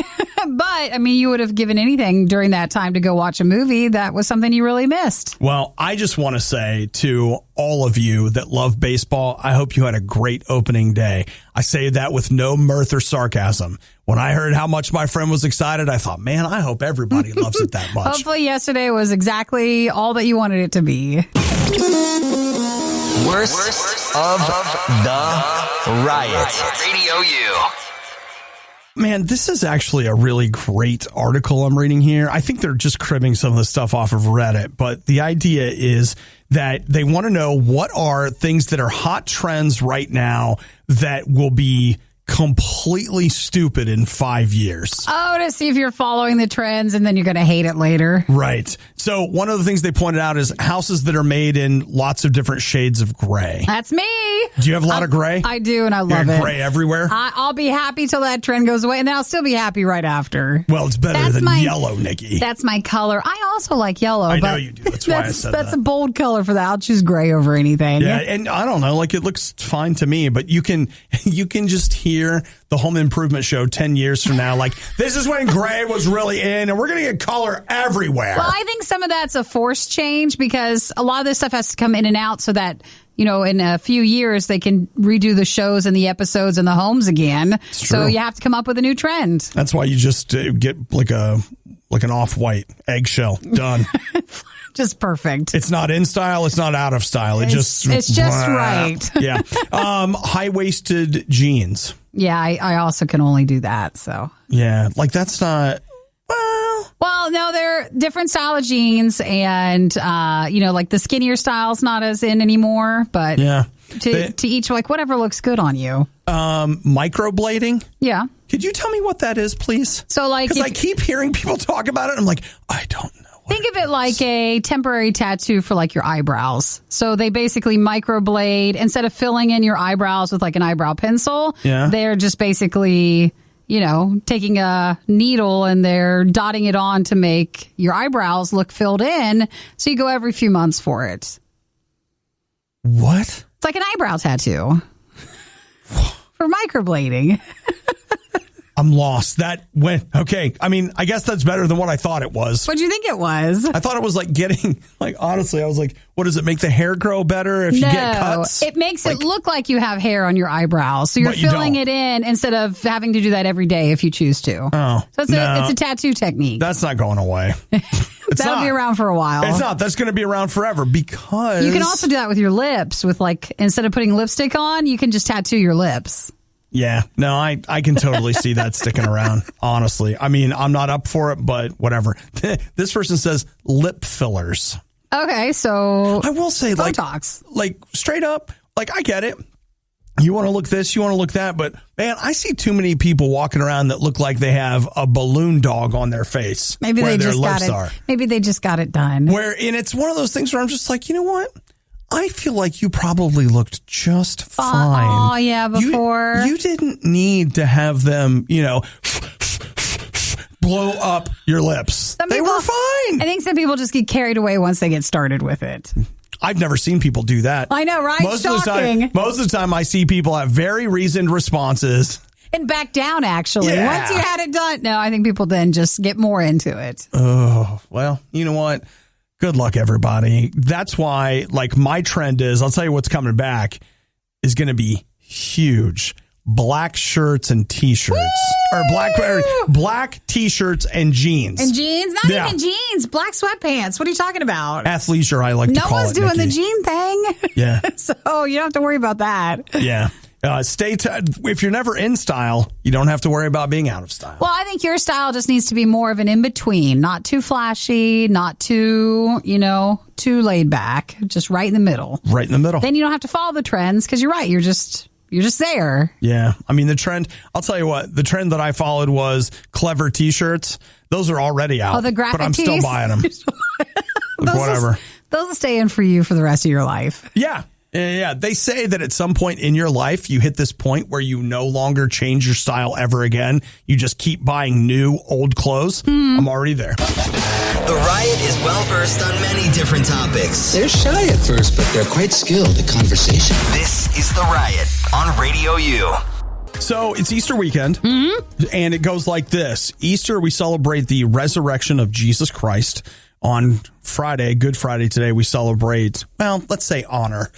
But, you would have given anything during that time to go watch a movie that was something you really missed. Well, I just want to say to all of you that love baseball, I hope you had a great opening day. I say that with no mirth or sarcasm. When I heard how much my friend was excited, I thought, man, I hope everybody loves it that much. Hopefully yesterday was exactly all that you wanted it to be. Worst of the riot. RadioU. Man, this is actually a really great article I'm reading here. I think they're just cribbing some of the stuff off of Reddit, but the idea is that they want to know what are things that are hot trends right now that will be completely stupid in 5 years. Oh, to see if you're following the trends and then you're going to hate it later. Right. So one of the things they pointed out is houses that are made in lots of different shades of gray. That's me. Do you have a lot of gray? I do, and I love it. Gray everywhere? I'll be happy till that trend goes away, and then I'll still be happy right after. Well, it's better than yellow, Nikki. That's my color. I also like yellow. I know you do. That's why I said that. That's a bold color for that. I'll choose gray over anything. Yeah, and I don't know. Like, it looks fine to me, but you can just hear the Home Improvement Show 10 years from now, like, this is when gray was really in, and we're going to get color everywhere. Well, I think some of that's a forced change because a lot of this stuff has to come in and out so that, in a few years they can redo the shows and the episodes and the homes again. So you have to come up with a new trend. That's why you just get like an off-white eggshell. Done. Just perfect. It's not in style. It's not out of style. It's just right. Yeah. High-waisted jeans. Yeah, I also can only do that. So yeah, like that's not. Well, no, they're different style of jeans, and like the skinnier style's not as in anymore. But yeah, to each, like whatever looks good on you. Microblading. Yeah. Could you tell me what that is, please? So, like, because I keep hearing people talk about it, I'm like, I don't know. Think of it like a temporary tattoo for like your eyebrows. So they basically microblade instead of filling in your eyebrows with like an eyebrow pencil. Yeah. They're just basically, taking a needle and they're dotting it on to make your eyebrows look filled in. So you go every few months for it. What? It's like an eyebrow tattoo for microblading. I'm lost. That went okay. I mean, I guess that's better than what I thought it was. What do you think it was? I thought it was like getting, like, honestly, I was like, what does it make the hair grow better if you get cuts? It makes it look like you have hair on your eyebrows. So you're filling it in instead of having to do that every day if you choose to. Oh, so it's a tattoo technique. That's not going away. That'll be around for a while. It's not. That's going to be around forever because you can also do that with your lips. With like instead of putting lipstick on, you can just tattoo your lips. Yeah, no, I can totally see that sticking around, honestly. I mean, I'm not up for it, but whatever. This person says lip fillers. Okay, so I will say, Botox. like straight up, like I get it. You want to look this, you want to look that, but man, I see too many people walking around that look like they have a balloon dog on their face. Maybe where they their just lips got it. are. Maybe they just got it done. And it's one of those things where I'm just like, you know what? I feel like you probably looked just fine. Oh, yeah, before. You didn't need to have them, blow up your lips. They were fine. I think some people just get carried away once they get started with it. I've never seen people do that. I know, right? Most of the time I see people have very reasoned responses. And back down, actually. Yeah. Once you had it done. No, I think people then just get more into it. Oh, well, you know what? Good luck, everybody. That's why, like, my trend is, I'll tell you what's coming back, is going to be huge black shirts and T-shirts. Or black T-shirts and jeans. And jeans? Not even jeans. Black sweatpants. What are you talking about? Athleisure, I like to call it. No one's doing Nikki. the jean thing. Yeah. So you don't have to worry about that. Yeah. If you're never in style, you don't have to worry about being out of style. Well, I think your style just needs to be more of an in-between. Not too flashy, not too, too laid back. Just right in the middle. Right in the middle. Then you don't have to follow the trends because you're right. You're just there. Yeah. I mean, the trend, I'll tell you what, the trend that I followed was clever T-shirts. Those are already out. Oh, the graphic but I'm still buying them. Whatever. Those will stay in for you for the rest of your life. Yeah. Yeah. They say that at some point in your life, you hit this point where you no longer change your style ever again. You just keep buying new, old clothes. I'm already there. The Riot is well-versed on many different topics. They're shy at first, but they're quite skilled at conversation. This is The Riot on Radio U. So it's Easter weekend, and it goes like this. Easter, we celebrate the resurrection of Jesus Christ. On Friday, Good Friday today, we celebrate, well, let's say honor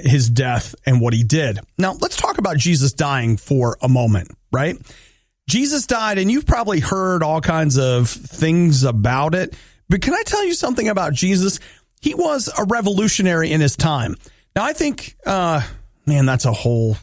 his death and what he did. Now, let's talk about Jesus dying for a moment, right? Jesus died, and you've probably heard all kinds of things about it. But can I tell you something about Jesus? He was a revolutionary in his time. Now, I think, that's a whole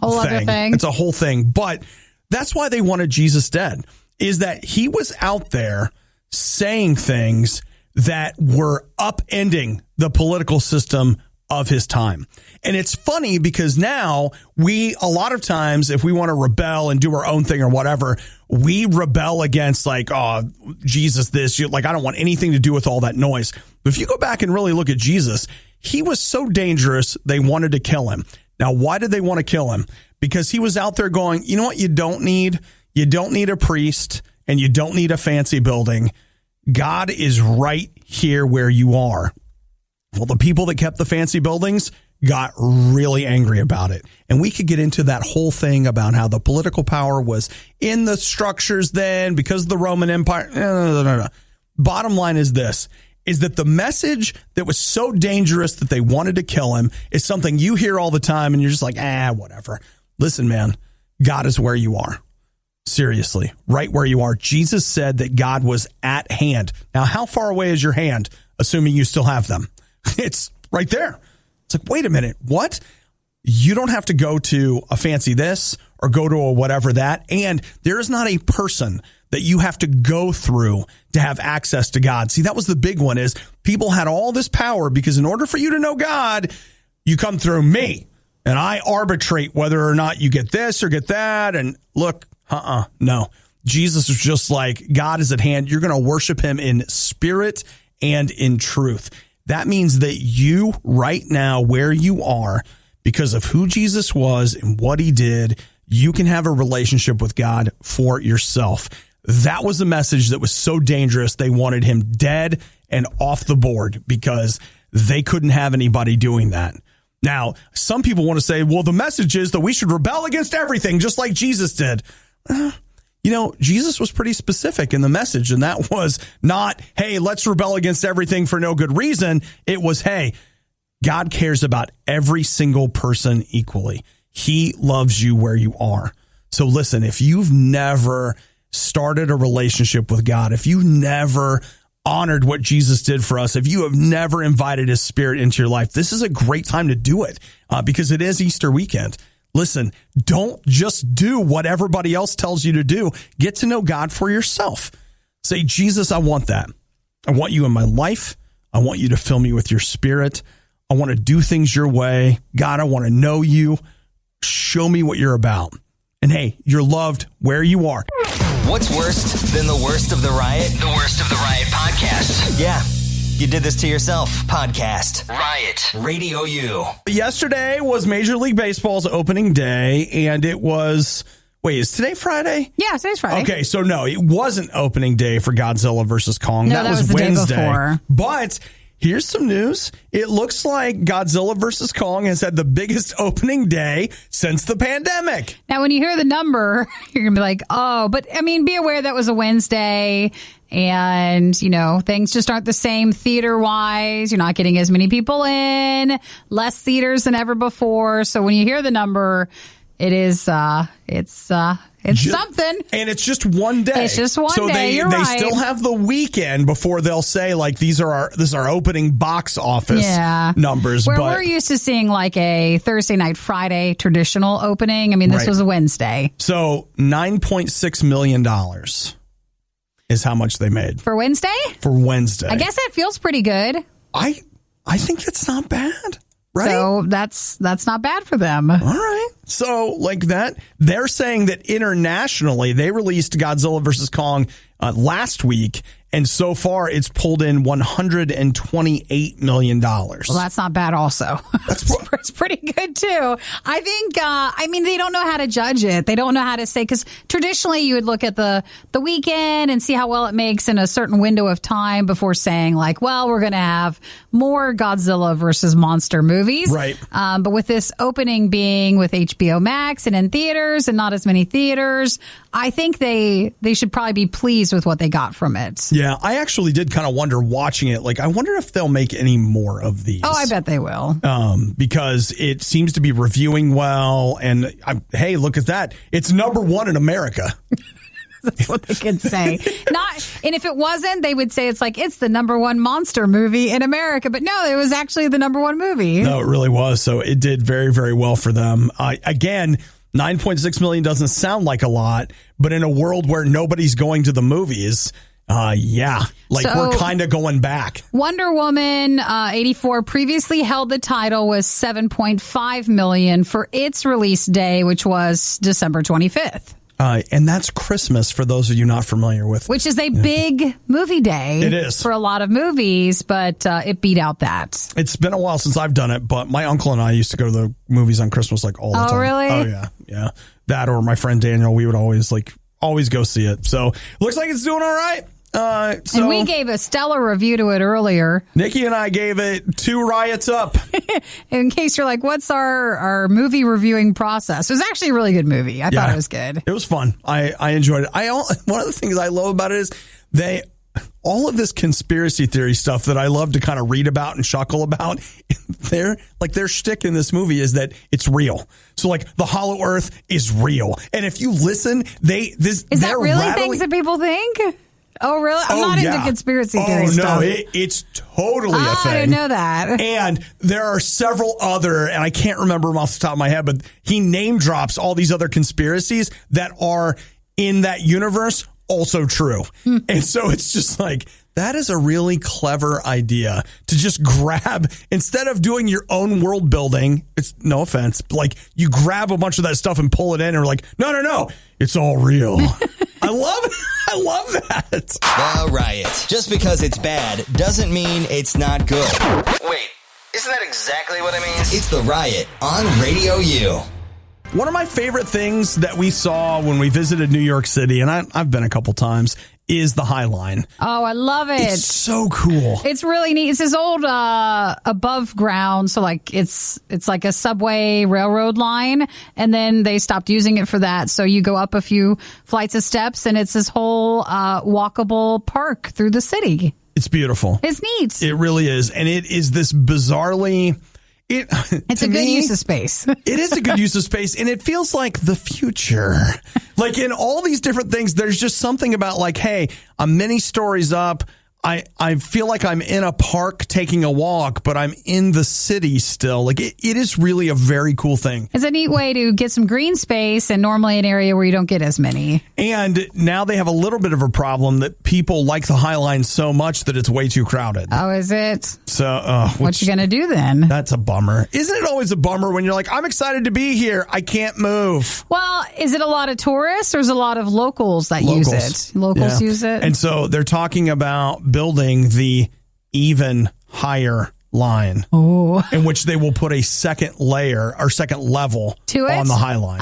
other thing. It's a whole thing. But that's why they wanted Jesus dead, is that he was out there saying things that were upending the political system of his time. And it's funny because now a lot of times, if we want to rebel and do our own thing or whatever, we rebel against Jesus, this, I don't want anything to do with all that noise. But if you go back and really look at Jesus, he was so dangerous, they wanted to kill him. Now, why did they want to kill him? Because he was out there going, you know what you don't need? You don't need a priest. And you don't need a fancy building. God is right here where you are. Well, the people that kept the fancy buildings got really angry about it. And we could get into that whole thing about how the political power was in the structures then because of the Roman Empire. No. Bottom line is this, is that the message that was so dangerous that they wanted to kill him is something you hear all the time and you're just like, whatever. Listen, man, God is where you are. Seriously, right where you are. Jesus said that God was at hand. Now, how far away is your hand, assuming you still have them? It's right there. It's like, wait a minute, what? You don't have to go to a fancy this or go to a whatever that. And there is not a person that you have to go through to have access to God. See, that was the big one, is people had all this power because in order for you to know God, you come through me and I arbitrate whether or not you get this or get that. And look, no. Jesus was just like, God is at hand. You're going to worship him in spirit and in truth. That means that you right now where you are, because of who Jesus was and what he did, you can have a relationship with God for yourself. That was a message that was so dangerous. They wanted him dead and off the board because they couldn't have anybody doing that. Now, some people want to say, well, the message is that we should rebel against everything just like Jesus did. Jesus was pretty specific in the message, and that was not, hey, let's rebel against everything for no good reason. It was, hey, God cares about every single person equally. He loves you where you are. So listen, if you've never started a relationship with God, if you never honored what Jesus did for us, if you have never invited his spirit into your life, this is a great time to do it because it is Easter weekend. Listen, don't just do what everybody else tells you to do. Get to know God for yourself. Say, Jesus, I want that. I want you in my life. I want you to fill me with your spirit. I want to do things your way. God, I want to know you. Show me what you're about. And hey, you're loved where you are. What's worse than the worst of the Riot? The Worst of the Riot podcast. Yeah. You did this to yourself. Podcast. Riot. Radio U. Yesterday was Major League Baseball's opening day, and it was... Wait, is today Friday? Yeah, today's Friday. Okay, so no, it wasn't opening day for Godzilla versus Kong. No, that was the Wednesday. day before. But here's some news. It looks like Godzilla vs. Kong has had the biggest opening day since the pandemic. Now, when you hear the number, you're going to be like, oh, but I mean, be aware that was a Wednesday and, you know, things just aren't the same theater-wise. You're not getting as many people in, less theaters than ever before. So when you hear the number, it is, it's something. And it's just one day. It's just one day. You're right. They still have the weekend before they'll say, like, this is our opening box office numbers. Where we're used to seeing like a Thursday night, Friday traditional opening. I mean, this was a Wednesday. So $9.6 million is how much they made. For Wednesday? For Wednesday. I guess that feels pretty good. I think that's not bad. Right? So that's not bad for them. All right. So like that, they're saying that internationally they released Godzilla vs. Kong last week, and so far it's pulled in $128 million. Well, that's not bad also. It's pretty good too. I think, they don't know how to judge it. They don't know how to say, because traditionally you would look at the weekend and see how well it makes in a certain window of time before saying like, well, we're going to have more Godzilla versus monster movies. Right. But with this opening being with HBO Max and in theaters and not as many theaters, I think they should probably be pleased with what they got from it. Yeah, I actually did kind of wonder watching it. Like, I wonder if they'll make any more of these. Oh, I bet they will. Because it seems to be reviewing well. And hey, look at that. It's #1 in America. That's what they could say. And if it wasn't, they would say it's the #1 monster movie in America. But no, it was actually the #1 movie. No, it really was. So it did very, very well for them. Again, $9.6 million doesn't sound like a lot, but in a world where nobody's going to the movies, we're kind of going back. Wonder Woman 84 previously held the title with $7.5 million for its release day, which was December 25th. And that's Christmas, for those of you not familiar with. Which is a big movie day. It is. For a lot of movies, but it beat out that. It's been a while since I've done it, but my uncle and I used to go to the movies on Christmas all the time. Oh, really? Oh, yeah. That or my friend Daniel, we would always go see it. So it looks like it's doing all right. And we gave a stellar review to it earlier. Nikki and I gave it 2 riots up. In case you're like, what's our movie reviewing process? It was actually a really good movie. I thought it was good. It was fun. I enjoyed it. One of the things I love about it is all of this conspiracy theory stuff that I love to kind of read about and chuckle about, their shtick in this movie is that it's real. So the Hollow Earth is real. And if you listen, is that really things that people think? Oh, really? I'm not into conspiracy theory stuff. Oh, no, it's totally a thing. I didn't know that. And there are several other, and I can't remember them off the top of my head, but he name drops all these other conspiracies that are in that universe also true. And so it's just that is a really clever idea to just grab, instead of doing your own world building, it's no offense, you grab a bunch of that stuff and pull it in and we're like, no, it's all real. I love it. I love that. The Riot. Just because it's bad doesn't mean it's not good. Wait, isn't that exactly what I mean? It's The Riot on Radio U. One of my favorite things that we saw when we visited New York City, and I've been a couple times, is the High Line. Oh, I love it. It's so cool. It's really neat. It's this old above ground, so it's like a subway railroad line, and then they stopped using it for that. So you go up a few flights of steps, and it's this whole walkable park through the city. It's beautiful. It's neat. It really is, and it is this bizarrely. It's a good use of space. It is a good use of space, and it feels like the future. In all these different things, there's just something about hey, I'm many stories up. I feel like I'm in a park taking a walk, but I'm in the city still. It is really a very cool thing. It's a neat way to get some green space, and normally an area where you don't get as many. And now they have a little bit of a problem that people like the High Line so much that it's way too crowded. Oh, is it? So what you going to do then? That's a bummer. Isn't it always a bummer when you're I'm excited to be here, I can't move? Well, is it a lot of tourists or is it a lot of locals that use it? Locals use it. And so they're talking about building the even higher line in which they will put a second layer or second level to it on the High Line.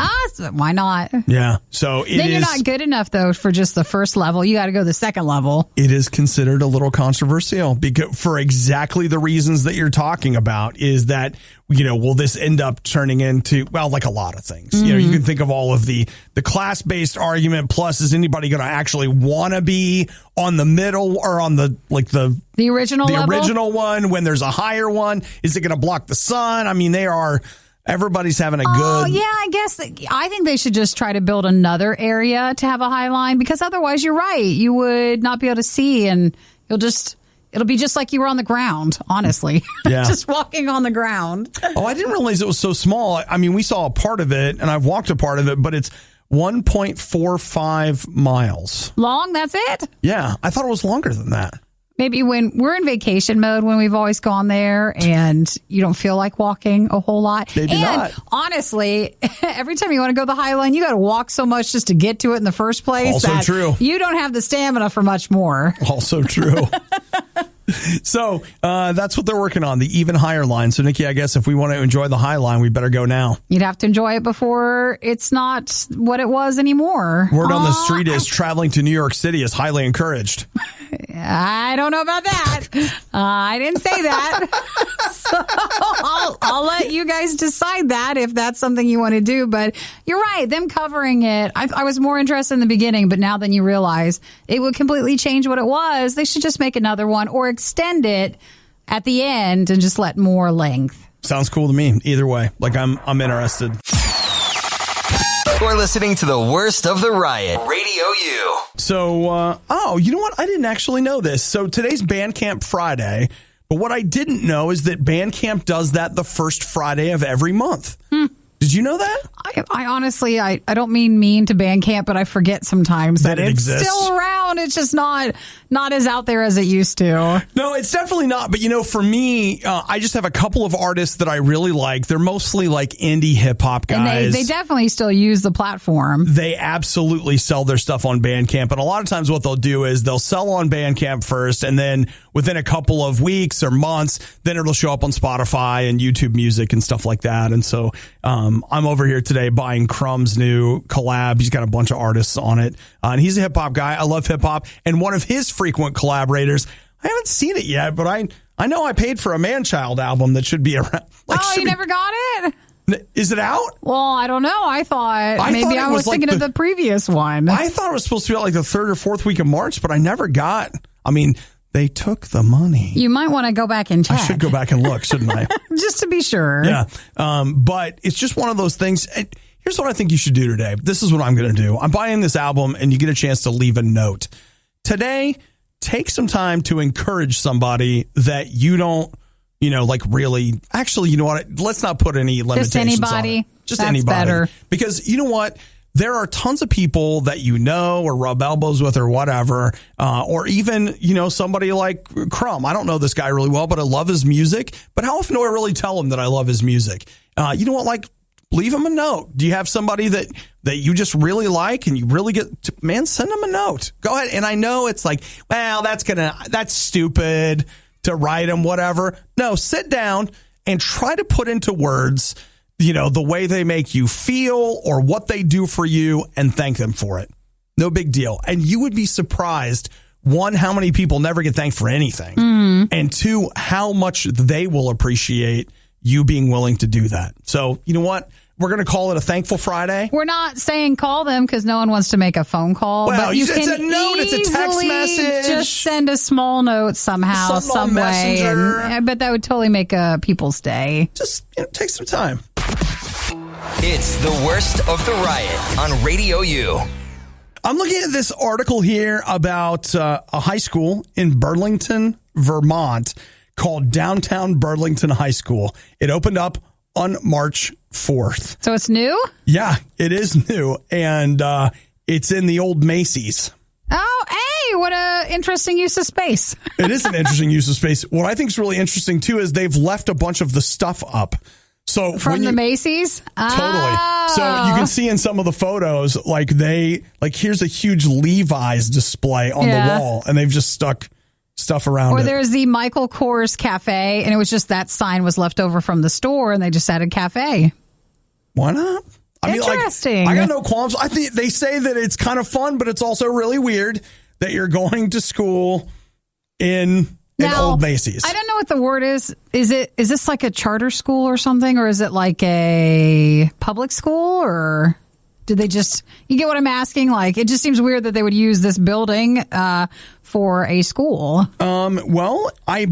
Why not? Yeah. So then you're not good enough, though, for just the first level. You got to go the second level. It is considered a little controversial because for exactly the reasons that you're talking about is that, will this end up turning into, well, like a lot of things. Mm-hmm. You can think of all of the class-based argument, plus is anybody going to actually want to be on the middle or on the original one when there's a higher one? Is it going to block the sun? I mean, everybody's having a good... Oh, yeah, I think they should just try to build another area to have a High Line because otherwise, you're right. You would not be able to see and it'll be just like you were on the ground, honestly. Yeah. Just walking on the ground. Oh, I didn't realize it was so small. I mean, we saw a part of it and I've walked a part of it, but it's 1.45 miles. Long, that's it? Yeah, I thought it was longer than that. Maybe when we're in vacation mode, when we've always gone there and you don't feel like walking a whole lot. Maybe not. Honestly, every time you want to go the High Line, you got to walk so much just to get to it in the first place. Also true. You don't have the stamina for much more. Also true. So that's what they're working on, the even higher line. So, Nikki, I guess if we want to enjoy the High Line, we better go now. You'd have to enjoy it before it's not what it was anymore. Word on the street is traveling to New York City is highly encouraged. I don't know about that. I didn't say that. So I'll let you guys decide that if that's something you want to do. But you're right. Them covering it. I was more interested in the beginning, but now then you realize it would completely change what it was. They should just make another one or extend it at the end and just let more length. Sounds cool to me. Either way, I'm interested. You're listening to the worst of the riot, Radio U. So, you know what? I didn't actually know this. So today's Bandcamp Friday, but what I didn't know is that Bandcamp does that the first Friday of every month. Did you know that? I honestly, I don't mean to Bandcamp, but I forget sometimes that it's exists. Still around. It's just not as out there as it used to. No, it's definitely not. But, for me, I just have a couple of artists that I really like. They're mostly like indie hip hop guys. And they definitely still use the platform. They absolutely sell their stuff on Bandcamp. And a lot of times what they'll do is they'll sell on Bandcamp first, and then within a couple of weeks or months, then it'll show up on Spotify and YouTube Music and stuff like that. And so I'm over here today buying Crumb's new collab. He's got a bunch of artists on it. And he's a hip hop guy. I love hip hop. And one of his frequent collaborators, I haven't seen it yet, but I know I paid for a Man-Child album that should be around. You never got it? Is it out? Well, I don't know. I thought I was thinking of the previous one. I thought it was supposed to be out like the third or fourth week of March, but I never got. I mean, they took the money. You might want to go back and check. I should go back and look, shouldn't I? Just to be sure. Yeah. But it's just one of those things. Here's what I think you should do today. This is what I'm going to do. I'm buying this album, and you get a chance to leave a note. Today, take some time to encourage somebody that you don't, really. Actually, you know what? Let's not put any limitations on it. Just anybody. Just That's anybody. Better. Because you know what? There are tons of people that or rub elbows with or whatever, or even, somebody like Crumb. I don't know this guy really well, but I love his music. But how often do I really tell him that I love his music? You know what? Leave him a note. Do you have somebody that you just really like and you really send him a note. Go ahead. And I know it's like, well, that's stupid to write him, whatever. No, sit down and try to put into words the way they make you feel or what they do for you and thank them for it. No big deal. And you would be surprised, one, how many people never get thanked for anything. And two, how much they will appreciate you being willing to do that. So, you know what? We're going to call it a Thankful Friday. We're not saying call them because no one wants to make a phone call. Well, but you it's can a note. It's a text message. Just send a small note somehow, some way. I bet that would totally make people's day. Just take some time. It's the worst of the riot on Radio U. I'm looking at this article here about a high school in Burlington, Vermont called Downtown Burlington High School. It opened up on March 4th. So it's new? Yeah, it is new. And it's in the old Macy's. Oh, hey, what an interesting use of space. It is an interesting use of space. What I think is really interesting, too, is they've left a bunch of the stuff up. So from the Macy's? Totally. Oh. So you can see in some of the photos, here's a huge Levi's display on the wall, and they've just stuck stuff around Or it. there's the Michael Kors Cafe, and it was just that sign was left over from the store, and they just added cafe. Why not? Interesting. I got no qualms. I think they say that it's kind of fun, but it's also really weird that you're going to school in Old Macy's. I don't know what the word is. Is this like a charter school or something, or is it like a public school, or did they just? You get what I'm asking? Like, it just seems weird that they would use this building for a school. Well, I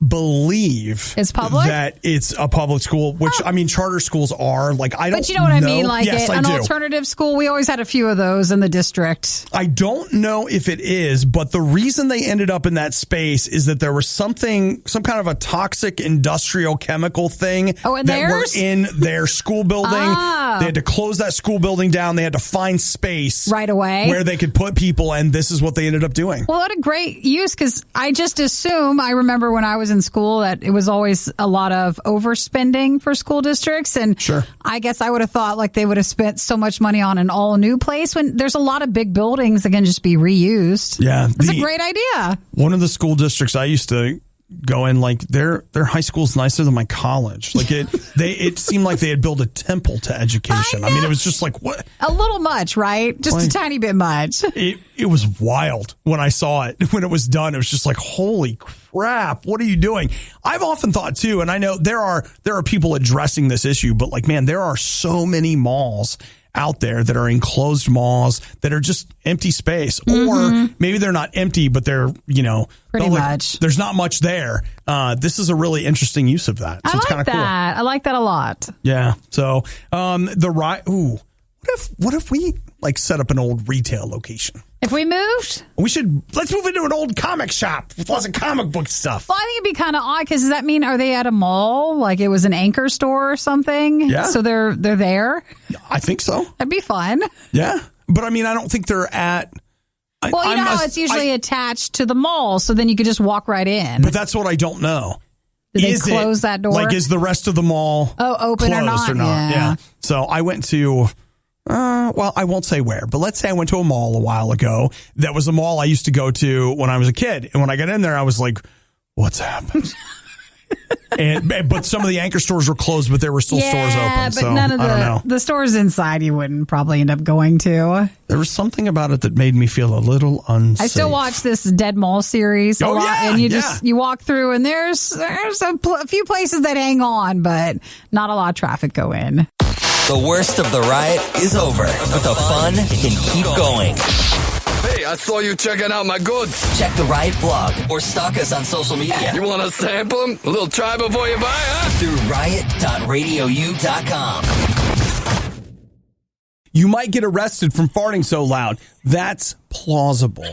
believe it's public, that it's a public school, which I mean, charter schools are like, I don't know. But you know what I mean? Like yes, an alternative school. We always had a few of those in the district. I don't know if it is, but the reason they ended up in that space is that there was some kind of a toxic industrial chemical thing in that theirs? were in their school building. They had to close that school building down. They had to find space right away where they could put people, and this is what they ended up doing. Well, what a great use, because I just assume, I remember when I was in school that it was always a lot of overspending for school districts, and sure. I guess I would have thought like they would have spent so much money on an all new place when there's a lot of big buildings that can just be reused. Yeah, it's a great idea. One of the school districts I used to go in, like their high school's nicer than my college. Like it seemed like they had built a temple to education. I mean, it was just like, what? A little much, right? Just like, a tiny bit much. It was wild when I saw it. When it was done, it was just like, holy crap, what are you doing? I've often thought too, and I know there are people addressing this issue, but like, man, there are so many malls out there that are enclosed malls that are just empty space, or maybe they're not empty, but they're, pretty much. There's not much there. This is a really interesting use of that. So it's kind of cool. I like that a lot. Yeah. So, what if we like set up an old retail location? If we moved? Let's move into an old comic shop with lots of comic book stuff. Well, I think it'd be kind of odd, because does that mean, are they at a mall? Like it was an anchor store or something? Yeah. So they're there? I think so. That'd be fun. Yeah. But I mean, I don't think they're at... Well, you know how it's usually attached to the mall, so then you could just walk right in. But that's what I don't know. Did they close that door? Like, is the rest of the mall open closed or not? Yeah. So I went to... well, I won't say where, but let's say I went to a mall a while ago. That was a mall I used to go to when I was a kid. And when I got in there, I was like, what's happened? But some of the anchor stores were closed, but there were still stores open. But so none of I don't know. the stores inside you wouldn't probably end up going to. There was something about it that made me feel a little unsafe. I still watch this Dead Mall series a lot, and you walk through, and there's a few places that hang on, but not a lot of traffic go in. The worst of the riot is over, but the fun can keep going. Hey, I saw you checking out my goods. Check the Riot blog or stalk us on social media. You want to sample them? A little try before you buy, huh? Through riot.radiou.com. You might get arrested from farting so loud. That's plausible.